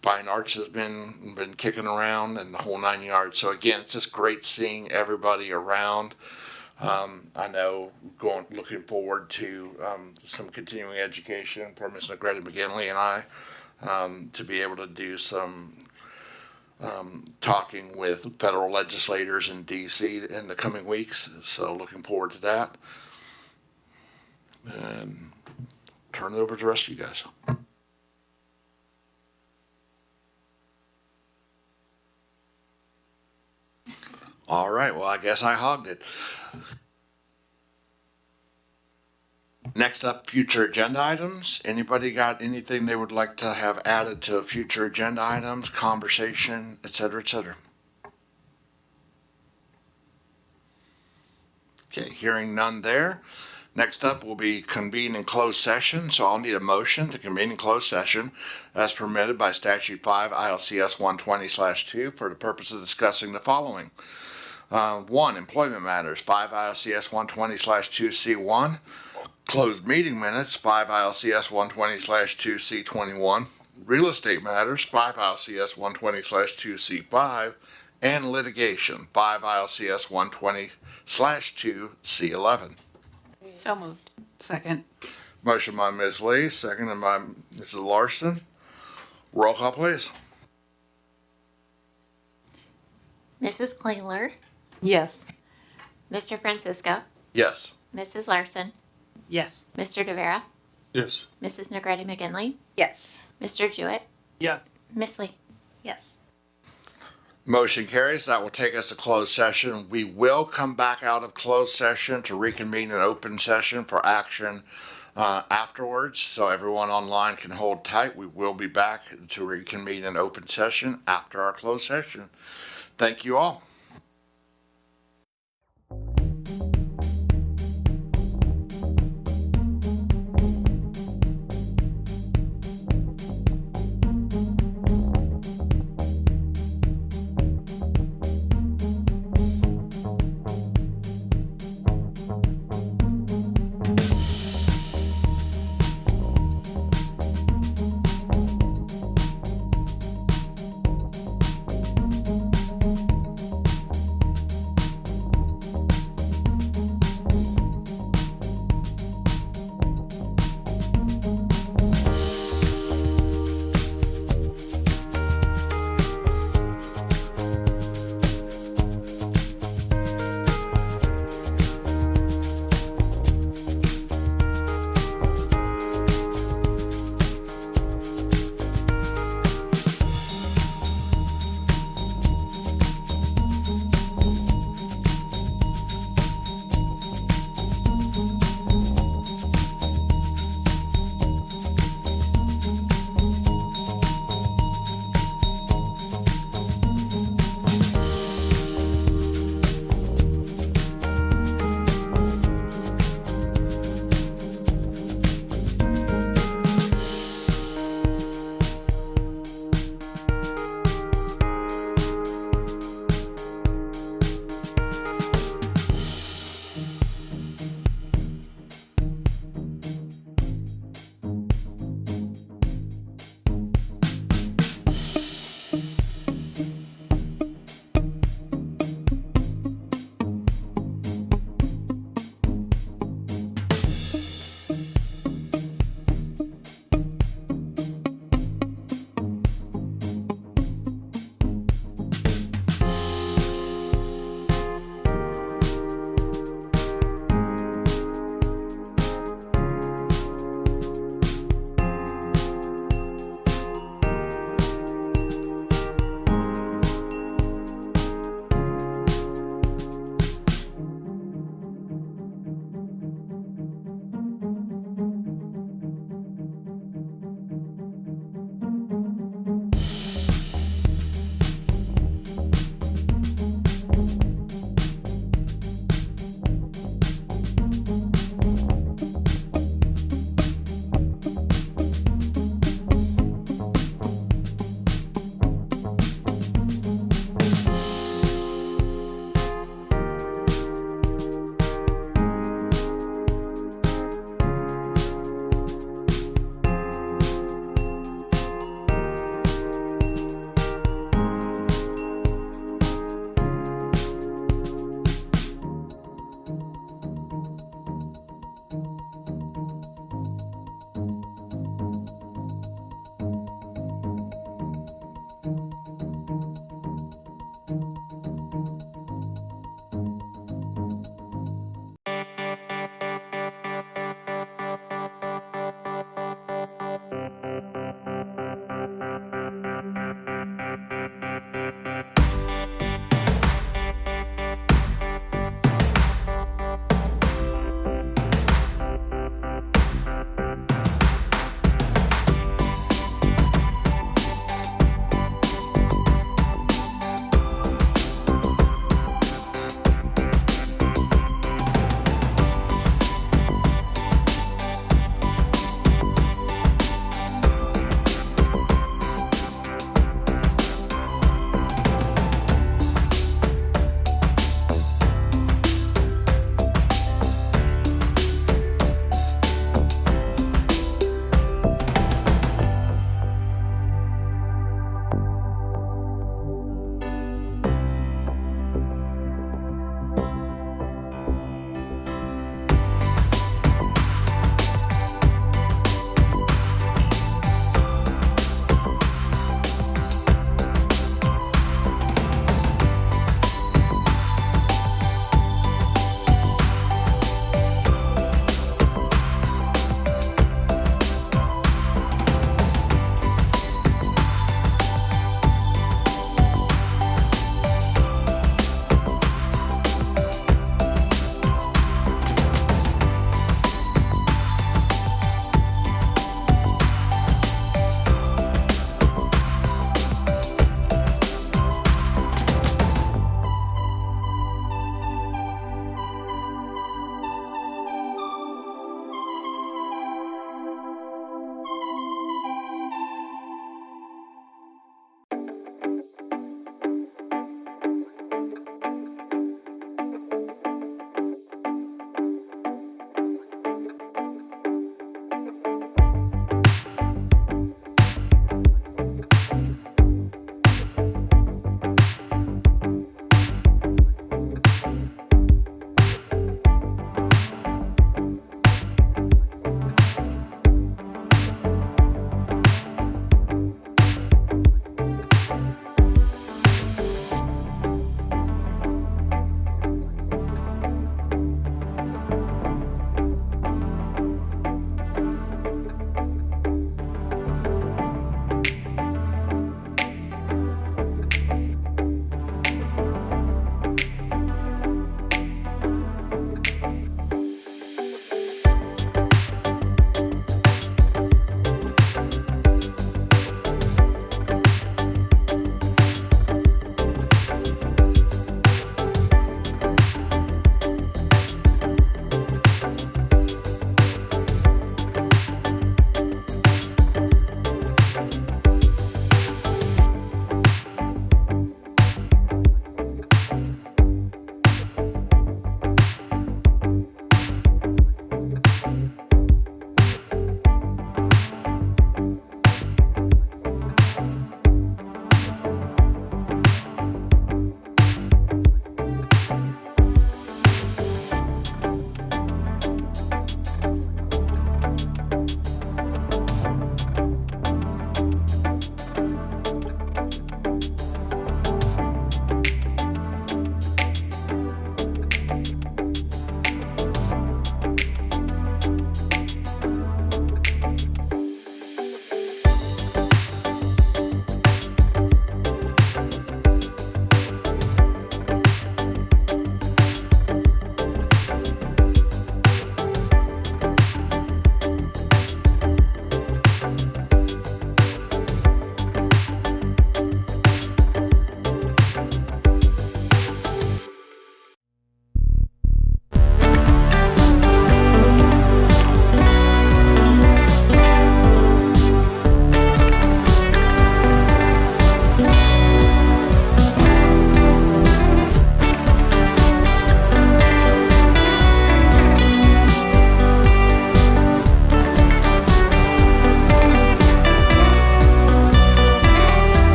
fine arts has been kicking around and the whole 9 yards. So again, it's just great seeing everybody around. I know looking forward to some continuing education for Ms. Negretti McGinley and I to be able to do some talking with federal legislators in D.C. in the coming weeks. So looking forward to that. And turn it over to the rest of you guys. All right, well, I guess I hogged it. Next up, future agenda items. Anybody got anything they would like to have added to future agenda items, conversation, et cetera, et cetera? Okay, hearing none there. Next up will be convene in closed session, so I'll need a motion to convene in closed session as permitted by statute 5 ILCS 120/2 for the purpose of discussing the following. 1, employment matters, 5 ILCS 120/2C1. Closed meeting minutes, 5 ILCS 120/2C21. Real estate matters, 5 ILCS 120/2C5. And litigation, 5 ILCS 120/2C11. So moved. Second. Motion by Ms. Lee, seconded by Mrs. Larson. Roll call, please. Mrs. Klingler, Yes. Mr. Francisco, Yes. Mrs. Larson, Yes. Mr. DeVera, Yes. Mrs. Negretti McGinley, Yes. Mr. Jewett, Yeah. Miss Lee. Yes. Motion carries. That will take us to closed session. We will come back out of closed session to reconvene an open session for action afterwards. So everyone online can hold tight. We will be back to reconvene an open session after our closed session. Thank you all.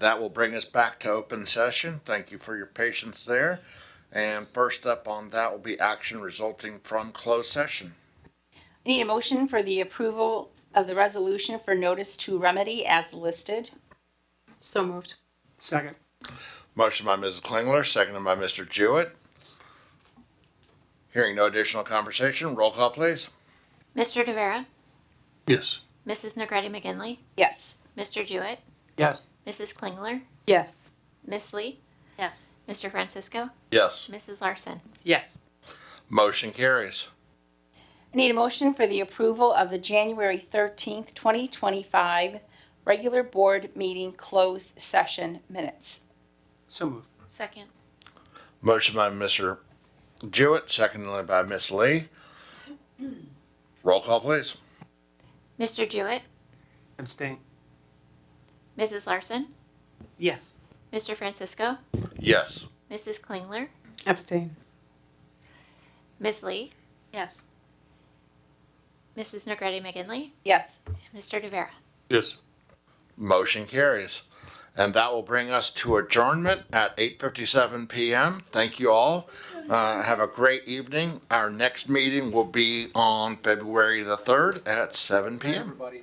that will bring us back to open session. Thank you for your patience there. And first up on that will be action resulting from closed session. I need a motion for the approval of the resolution for notice to remedy as listed. So moved. Second. Motion by Mrs. Klingler, seconded by Mr. Jewett. Hearing no additional conversation, roll call please. Mr. Tavera, Yes. Mrs. Negretti McGinley, Yes. Mr. Jewett, Yes. Mrs. Klingler, Yes. Miss Lee, Yes. Mr. Francisco, Yes. Mrs. Larson. Yes. Motion carries. I need a motion for the approval of the January 13th, 2025 regular board meeting closed session minutes. So moved. Second. Motion by Mr. Jewett, seconded by Miss Lee. Roll call please. Mr. Jewett, Abstain. Mrs. Larson, Yes. Mr. Francisco, Yes. Mrs. Klingler, Abstain. Miss Lee, Yes. Mrs. Negretti McGinley, Yes. and Mr. Tavera. Yes. Motion carries. And that will bring us to adjournment at 8:57 p.m. Thank you all. Have a great evening. Our next meeting will be on February the 3rd at 7 p.m. Everybody.